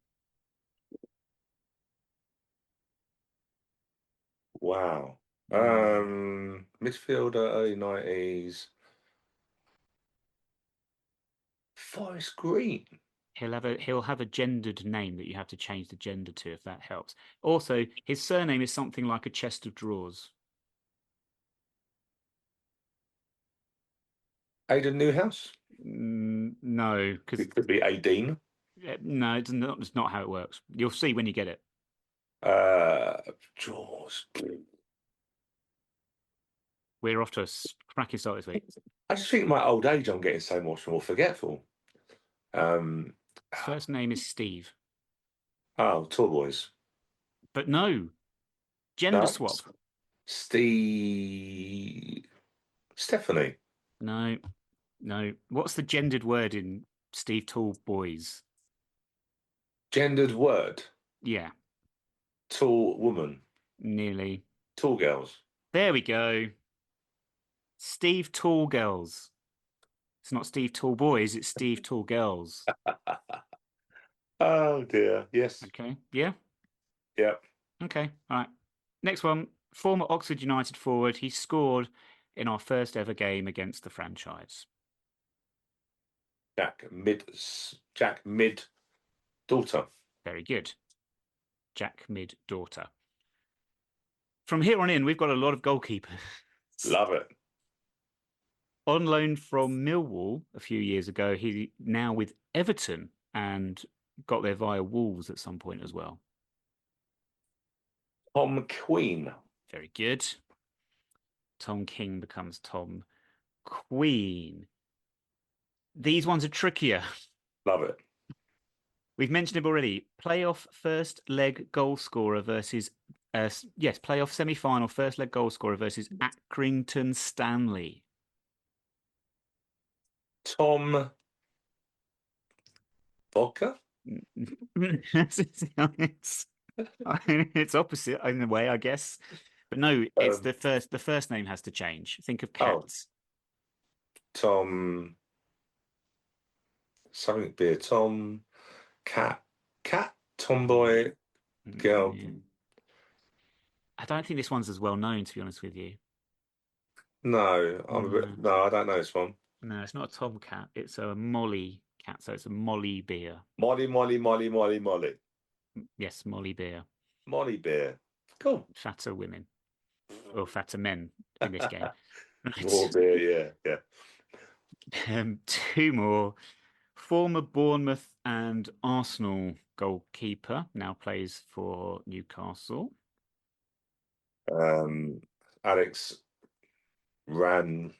Wow. Midfielder, early 90s. Forest Green. He'll have a gendered name that you have to change the gender to, if that helps. Also, his surname is something like a chest of drawers. Aidan Newhouse? No, because it could be Aideen. No, it's not how it works. You'll see when you get it. Jaws. We're off to a cracking start this week. I just think my old age, I'm getting so much more forgetful. First name is Steve. Oh, Tall Boys. But no. Gender swap. Stephanie. No. What's the gendered word in Steve Tall Boys? Gendered word? Yeah. Tall woman. Nearly. Tall girls. There we go. Steve Tall Girls. It's not Steve Tall Boys, it's Steve Tall Girls. Oh dear. Yes. Okay. Yeah? Yep. Okay. All right. Next one. Former Oxford United forward. He scored in our first ever game against the franchise. Jack Mid daughter. Very good. Jack Mid daughter. From here on in, we've got a lot of goalkeepers. Love it. On loan from Millwall a few years ago, he now with Everton and got there via Wolves at some point as well. Tom Queen. Very good. Tom King becomes Tom Queen. These ones are trickier. Love it. We've mentioned him already. Playoff first leg goal scorer versus playoff semi-final first leg goal scorer versus Accrington Stanley. Tom Vodka? It's opposite in a way, I guess. But no, it's the first name has to change. Think of cats. Tom something beer. Tom Cat Tomboy Girl. I don't think this one's as well known, to be honest with you. No, I'm a No, bit. No, I don't know this one. no, it's not a tomcat. It's a molly cat, so it's a molly beer. Molly, Molly, Molly, Molly, Molly, Yes, molly beer. Molly beer. Cool. Fatter women or fatter men in this game. More Right. beer. Yeah, Two more. Former Bournemouth and Arsenal goalkeeper now plays for Newcastle. yeah. Alex ran.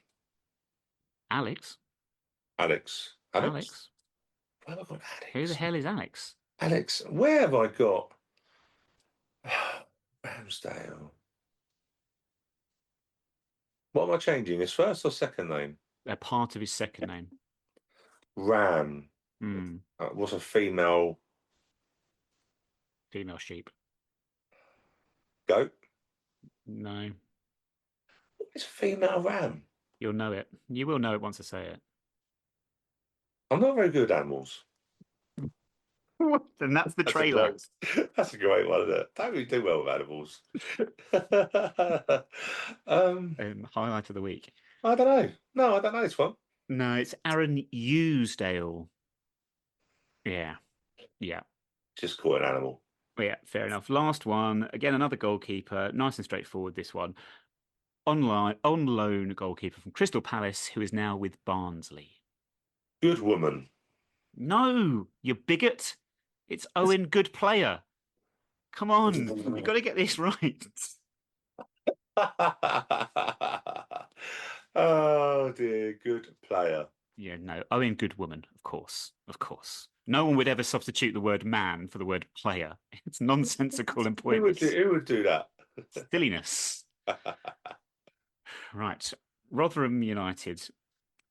Alex. Alex. Alex. Alex. Where have I got Who the Alex? hell is Alex? Alex. Where have I got? Ramsdale. What am I changing? His first or second name? A part of his second name. Ram. Hmm. What's a female Female sheep. goat? No. It's a female ram. You'll know it. You will know it once I say it. I'm not very good at animals. And that's the That's a trailer. great, that's a great one, isn't it? Don't really do well with animals. Highlight of the week. I don't know. No, I don't know this one. No, it's Aaron Usedale. Yeah. Yeah. Just call it an animal. Yeah, fair enough. Last one. Again, another goalkeeper. Nice and straightforward, this one. On loan goalkeeper from Crystal Palace, who is now with Barnsley. Good woman. No, you bigot. It's Owen, good player. Come on, you got to get this right. Oh dear, good player. Yeah, no, Owen, good woman, of course, of course. No one would ever substitute the word man for the word player. It's nonsensical and pointless. Who would do that? Silliness. Right, Rotherham United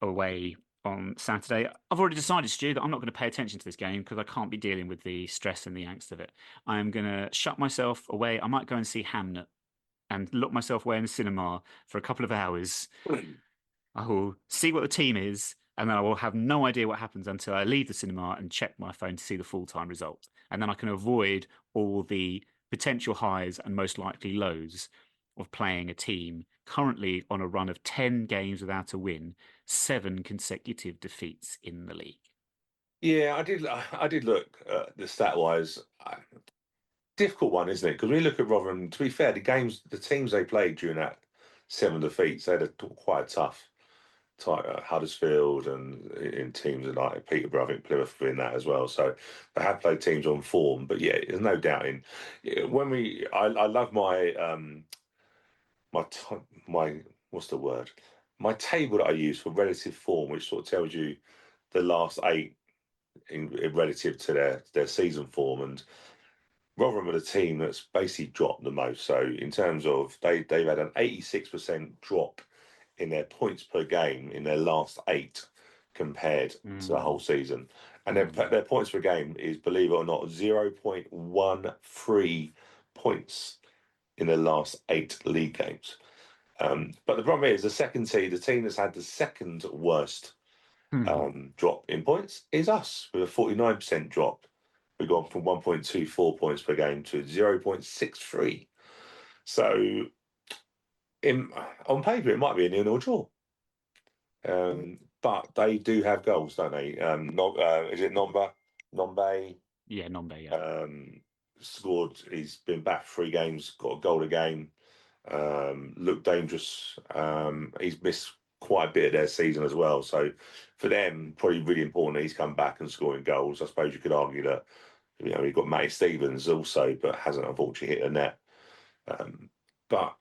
away on Saturday. I've already decided, Stu, that I'm not going to pay attention to this game because I can't be dealing with the stress and the angst of it. I am going to shut myself away. I might go and see Hamnet and lock myself away in the cinema for a couple of hours. I will see what the team is, and then I will have no idea what happens until I leave the cinema and check my phone to see the full-time result. And then I can avoid all the potential highs and most likely lows of playing a team currently on a run of 10 games without a win, 7 consecutive defeats in the league. Yeah, I did look at the stat wise. Difficult one, isn't it? Because we look at Rotherham. To be fair, the teams they played during that 7 defeats, they had quite a tough Huddersfield and in teams like Peterborough, I think Plymouth were in that as well. So they have played teams on form, but yeah, there's no doubting. I love my what's the word? My table that I use for relative form, which sort of tells you the last 8 in relative to their season form, and Rotherham are the team that's basically dropped the most. So in terms of they've had an 86% drop in their points per game in their last 8 compared to the whole season. And their points per game is, believe it or not, 0.13 points in their last 8 league games. But the problem is the team that's had the second worst drop in points is us with a 49% drop. We've gone from 1.24 points per game to 0.63. So on paper, it might be a 0-0 draw. But they do have goals, don't they? Is it Nombe? Yeah, Nombe, yeah. Scored. He's been back 3 games, got a goal a game. Looked dangerous. He's missed quite a bit of their season as well. So for them, probably really important he's come back and scoring goals. I suppose you could argue that you've got Matty Stevens also, but hasn't unfortunately hit a net. But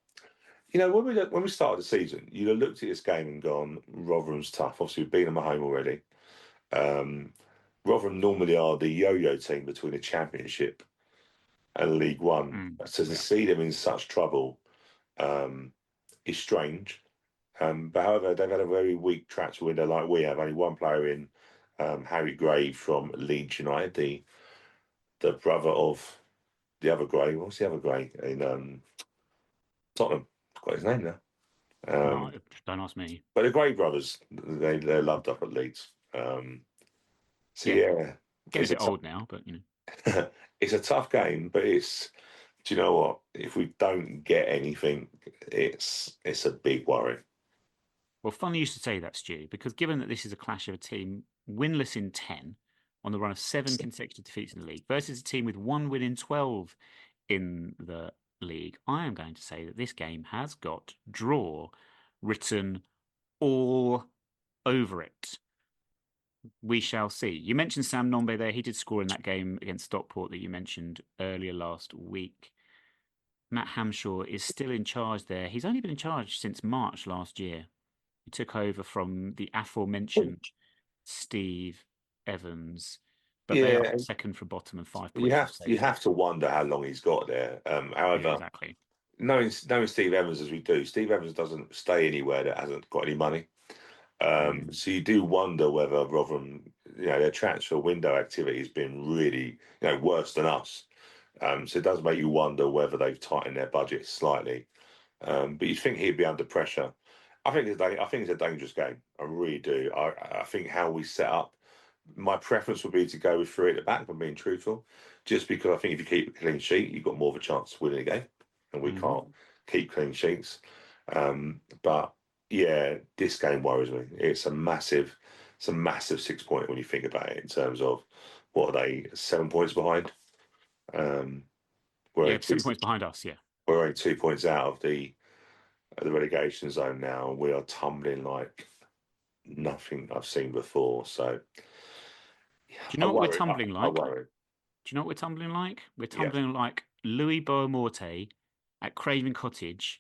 when we started the season, you'd have looked at this game and gone, Rotherham's tough. Obviously, we've beaten them at home already. Rotherham normally are the yo-yo team between the Championship and League One. So to see them in such trouble is strange. But however, they've had a very weak transfer window like we have. Only one player in, Harry Gray from Leeds United, the brother of the other Gray. What's the other Gray in Tottenham? I've got his name now. Don't ask me. But the Gray brothers, they're loved up at Leeds. Getting a bit old now, but it's a tough game. But do you know what? If we don't get anything, it's a big worry. Well, funny you should say that, Stu, because given that this is a clash of a team winless in 10 on the run of 7 consecutive defeats in the league versus a team with 1 win in 12 in the league, I am going to say that this game has got draw written all over it. We shall see. You mentioned Sam Nombe there. He did score in that game against Stockport that you mentioned earlier last week. Matt Hamshaw is still in charge there. He's only been in charge since March last year. He took over from the aforementioned Steve Evans, but they are second from bottom and 5 points. You have to wonder how long he's got there. However, exactly. Knowing Steve Evans as we do, Steve Evans doesn't stay anywhere that hasn't got any money. So you do wonder whether Rotherham, their transfer window activity has been really, worse than us. So it does make you wonder whether they've tightened their budget slightly. But you think he'd be under pressure. I think it's a dangerous game. I really do. I think how we set up, my preference would be to go with 3 at the back, if I'm being truthful, just because I think if you keep a clean sheet, you've got more of a chance of winning a game, and we can't keep clean sheets. But yeah, this game worries me. It's a massive 6 point when you think about it in terms of what are they 7 points behind? We're 7 points behind us. Yeah, we're only 2 points out of the relegation zone now, and we are tumbling like nothing I've seen before. So, do you know what we're tumbling like? Do you know what we're tumbling like? We're tumbling like Louis Boamorte at Craven Cottage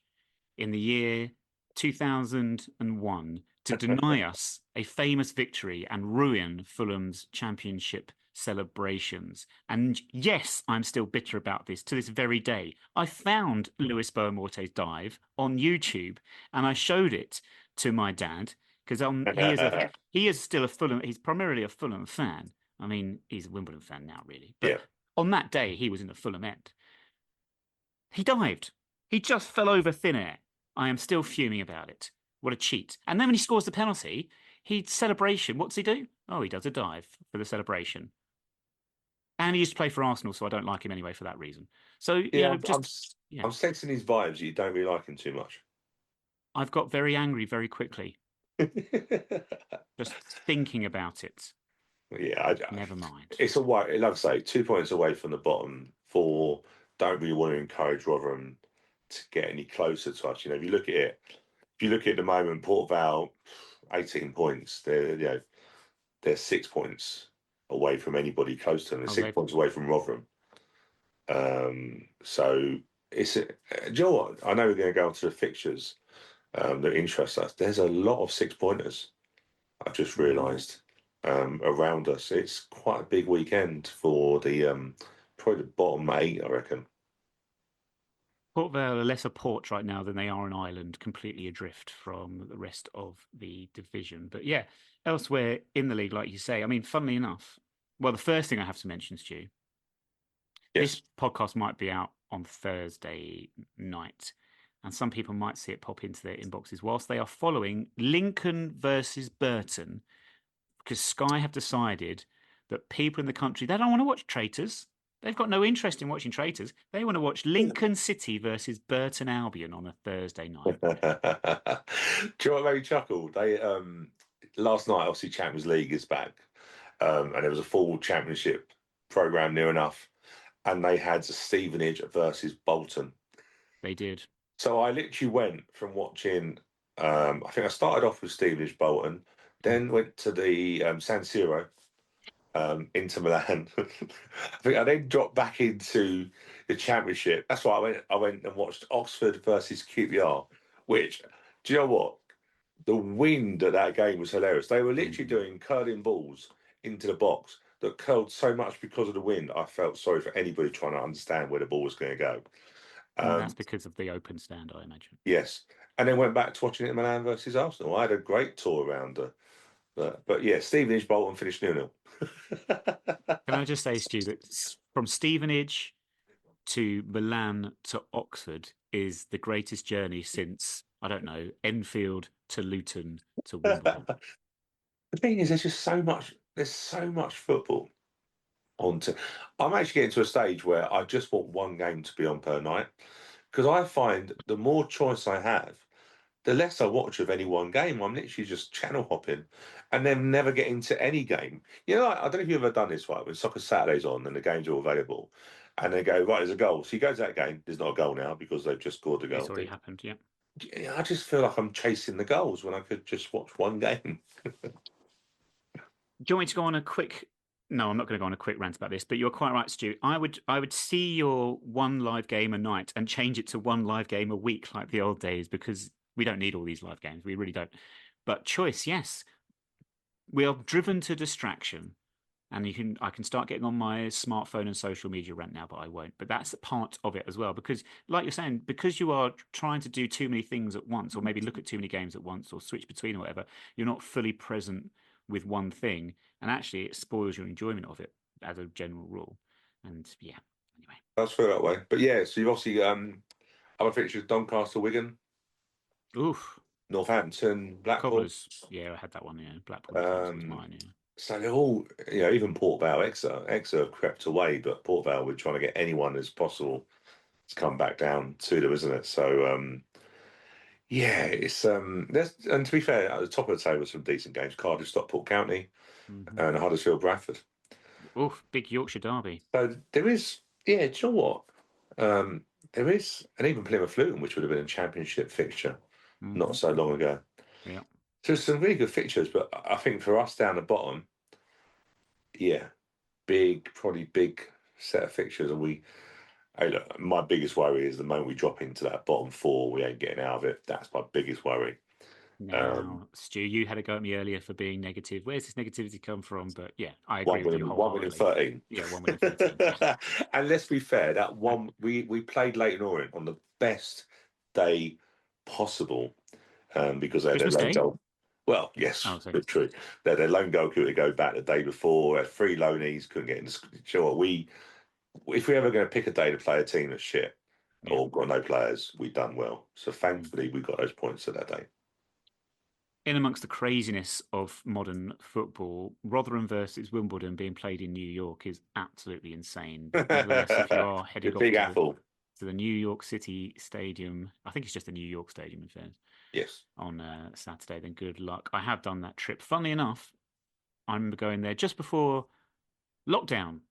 in the year 2001 to deny us a famous victory and ruin Fulham's championship celebrations. And yes, I'm still bitter about this to this very day. I found Louis Boamorte's dive on YouTube and I showed it to my dad because he is still a Fulham. He's primarily a Fulham fan. I mean, he's a Wimbledon fan now, really. But on that day, he was in the Fulham end. He dived. He just fell over thin air. I am still fuming about it. What a cheat. And then when he scores the penalty, celebration. What does he do? Oh, he does a dive for the celebration. And he used to play for Arsenal, so I don't like him anyway for that reason. So, I'm sensing his vibes. You don't really like him too much. I've got very angry very quickly. Just thinking about it. Yeah, never mind. It's like I say, 2 points away from the bottom 4. Don't really want to encourage Rotherham to get any closer to us. If you look at the moment, Port Vale, 18 points. They're 6 points away from anybody close to them. They're 6 points away from Rotherham. So do you know what? I know we're going to go on to the fixtures that interest us. There's a lot of 6-pointers. I've just realised around us. It's quite a big weekend for the probably the bottom 8, I reckon. Port Vale are less a port right now than they are an island, completely adrift from the rest of the division. But yeah, elsewhere in the league, like you say, I mean, funnily enough, well, the first thing I have to mention, Stu, this podcast might be out on Thursday night, and some people might see it pop into their inboxes whilst they are following Lincoln versus Burton, because Sky have decided that people in the country, they don't want to watch Traitors. They've got no interest in watching Traitors. They want to watch Lincoln City versus Burton Albion on a Thursday night. Do you know what made me chuckle? They last night, obviously, Champions League is back, and there was a full championship program near enough, and they had Stevenage versus Bolton. They did. So I literally went from watching. I think I started off with Stevenage Bolton, then went to the San Siro. Into Milan. I think I then dropped back into the Championship. That's why I went and watched Oxford versus QPR, which, do you know what? The wind at that game was hilarious. They were literally doing curling balls into the box that curled so much because of the wind. I felt sorry for anybody trying to understand where the ball was going to go. And that's because of the open stand, I imagine. Yes. And then went back to watching it in Milan versus Arsenal. I had a great tour around but yeah, Stevenage Bolton finished 0-0. Can I just say, Stu, that from Stevenage to Milan to Oxford is the greatest journey since, I don't know, Enfield to Luton to Wimbledon. The thing is, there's so much football onto. I'm actually getting to a stage where I just want one game to be on per night, because I find the more choice I have, the less I watch of any one game. I'm literally just channel hopping and then never getting to any game. I don't know if you've ever done this, right? When Soccer Saturday's on and the games are all available and they go, right, there's a goal. So you go to that game, there's not a goal now because they've just scored a goal. It's already happened, yeah. I just feel like I'm chasing the goals when I could just watch one game. Do you want me to go on a quick... No, I'm not going to go on a quick rant about this, but you're quite right, Stu. I would see your one live game a night and change it to one live game a week like the old days, because we don't need all these live games. We really don't. But choice, yes. We are driven to distraction. And I can start getting on my smartphone and social media rant now, but I won't. But that's a part of it as well, because like you're saying, because you are trying to do too many things at once, or maybe look at too many games at once, or switch between or whatever, you're not fully present with one thing, and actually it spoils your enjoyment of it as a general rule. And yeah, anyway. That's fair that way. But yeah, so you've obviously other fixtures: Doncaster, Wigan, Oof. Northampton, Blackpool. Cobblers. Yeah, I had that one. Yeah, Blackpool was mine. Yeah. So they're all, even Port Vale, Exeter have crept away, but Port Vale, we're trying to get anyone as possible to come back down to them, isn't it? So yeah, it's and to be fair, at the top of the table, some decent games: Cardiff, Stockport County, and Huddersfield, Bradford. Oof, big Yorkshire derby. So there is, yeah. Do you know what? There is, and even Plymouth Luton, which would have been a championship fixture not so long ago. Yeah. So some really good fixtures, but I think for us down the bottom, yeah, probably big set of fixtures. And hey, look, my biggest worry is the moment we drop into that bottom four, we ain't getting out of it. That's my biggest worry. Now, Stu, you had a go at me earlier for being negative. Where's this negativity come from? But yeah, I agree with you wholeheartedly. 1 Yeah, 1 win in 13. And let's be fair, that one we played Leighton Orient on the best day possible because they had their lone goal. Well, yes, true. They had their lone goalkeeper to go back the day before. Had 3 loanees, couldn't get in. Sure, if we're ever going to pick a day to play a team that's shit or got no players, we've done well. So thankfully, we got those points for that day. In amongst the craziness of modern football, Rotherham versus Wimbledon being played in New York is absolutely insane. Nevertheless, if you are heading off to the New York City Stadium, I think it's just the New York Stadium in fairness. Yes. On Saturday, then good luck. I have done that trip. Funnily enough, I remember going there just before lockdown,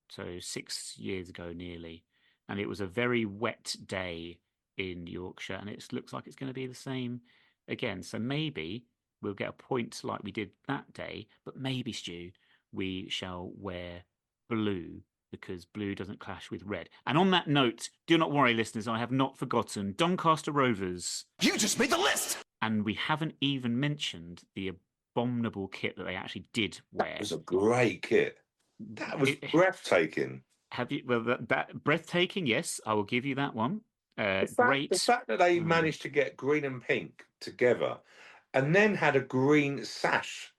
so 6 years ago nearly, and it was a very wet day in Yorkshire, and it looks like it's going to be the same again. So maybe we'll get a point like we did that day, but maybe, Stu, we shall wear blue because blue doesn't clash with red. And on that note, do not worry, listeners, I have not forgotten Doncaster Rovers. You just made the list! And we haven't even mentioned the abominable kit that they actually did wear. That was a great kit. That was breathtaking. Have you? Well, that breathtaking, yes, I will give you that one. The fact that they managed to get green and pink together and then had a green sash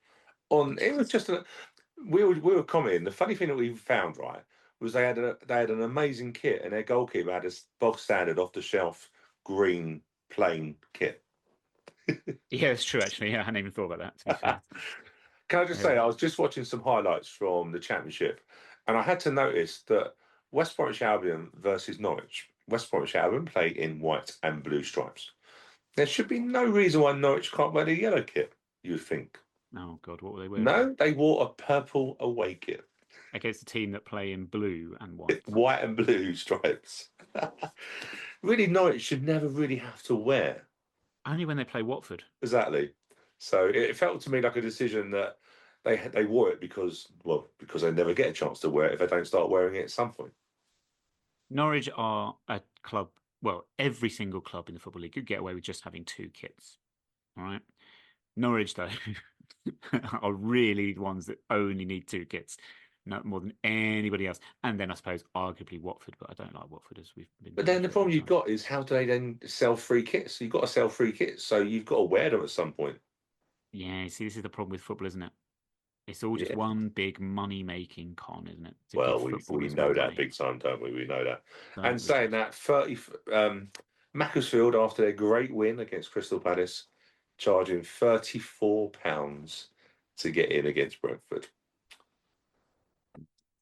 on, it was just we were commenting. The funny thing that we found, right, was they had an amazing kit, and their goalkeeper had a bog standard off the shelf green plain kit. Yeah, it's true actually. Yeah, I hadn't even thought about that, to be fair. Can I just say, I was just watching some highlights from the Championship, and I had to notice that West Bromwich Albion versus Norwich. West Bromwich Albion play in white and blue stripes. There should be no reason why Norwich can't wear the yellow kit, you'd think. Oh, God, what were they wearing? No, they wore a purple away kit. Against a team that play in blue and white. White and blue stripes. Really, Norwich should never really have to wear. Only when they play Watford. Exactly. So it felt to me like a decision that they wore it because they never get a chance to wear it if they don't start wearing it at some point. Norwich are a club, well, every single club in the Football League could get away with just having 2 kits. All right. Norwich, though, are really the ones that only need 2 kits, not more than anybody else. And then I suppose arguably Watford, but I don't like Watford as we've been. But then the problem you've got is how do they then sell free kits? So you've got to sell free kits, so you've got to wear them at some point. Yeah, see, this is the problem with football, isn't it? It's all just one big money-making con, isn't it? Well, we know that big time, don't we? We know that. And saying that, Macclesfield, after their great win against Crystal Palace, charging £34 to get in against Brentford.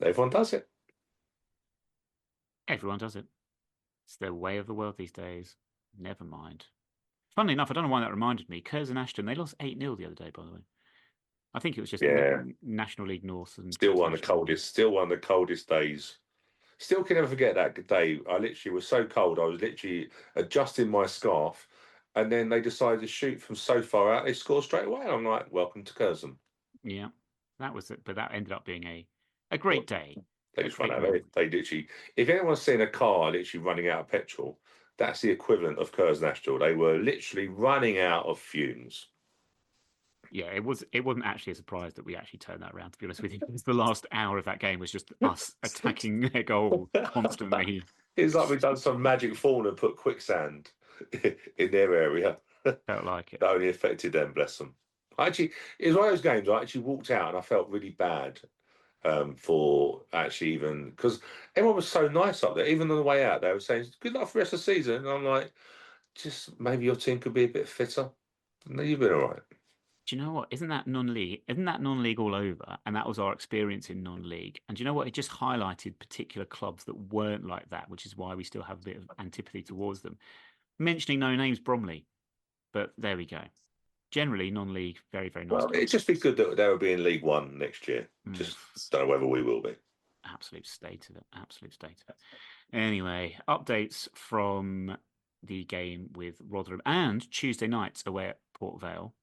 Everyone does it. Everyone does it. It's their way of the world these days. Never mind. Funnily enough, I don't know why that reminded me. Curzon Ashton, they lost 8-0 the other day, by the way. I think it was just Yeah, National League North and still one of the International. coldest. Still one of the coldest days. Still can never forget that day. I literally was so cold. I was literally adjusting my scarf, and then they decided to shoot from so far out. They scored straight away. And I'm like, "Welcome to Curzon." Yeah, that was it. But that ended up being a great day. They just run out of it. They literally, if anyone's seen a car literally running out of petrol, that's the equivalent of Curzon Ashton. They were literally running out of fumes. Yeah, it wasn't actually a surprise that we actually turned that around, to be honest with you. Because the last hour of that game was just us attacking their goal constantly. It's like we've done some magic fall and put quicksand in their area. Felt like it. That only affected them, bless them. Actually, it was one of those games I actually walked out and I felt really bad for actually even because everyone was so nice up there. Even on the way out, they were saying, "Good luck for the rest of the season." And I'm like, just maybe your team could be a bit fitter. No, you've been all right. Do you know what? Isn't that non-league? Isn't that non-league all over? And that was our experience in non-league. And do you know what? It just highlighted particular clubs that weren't like that, which is why we still have a bit of antipathy towards them. Mentioning no names, Bromley, but there we go. Generally, non-league, very, very nice. Well, it'd just be good that they will be in League One next year. Just don't know whether we will be. Absolute state of it. Absolute state of it. Anyway, updates from the game with Rotherham and Tuesday nights away at Port Vale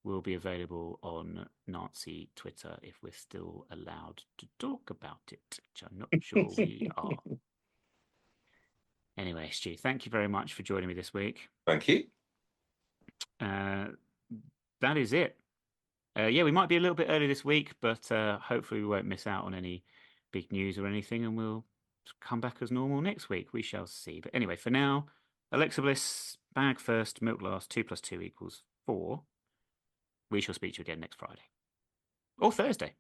will be available on Nazi Twitter if we're still allowed to talk about it, which I'm not sure we are. Anyway, Stu, thank you very much for joining me this week. Thank you. That is it. Yeah, we might be a little bit early this week, but hopefully we won't miss out on any big news or anything, and we'll come back as normal next week. We shall see. But anyway, for now, Alexa Bliss, bag first, milk last, 2 + 2 = 4. We shall speak to you again next Friday or Thursday.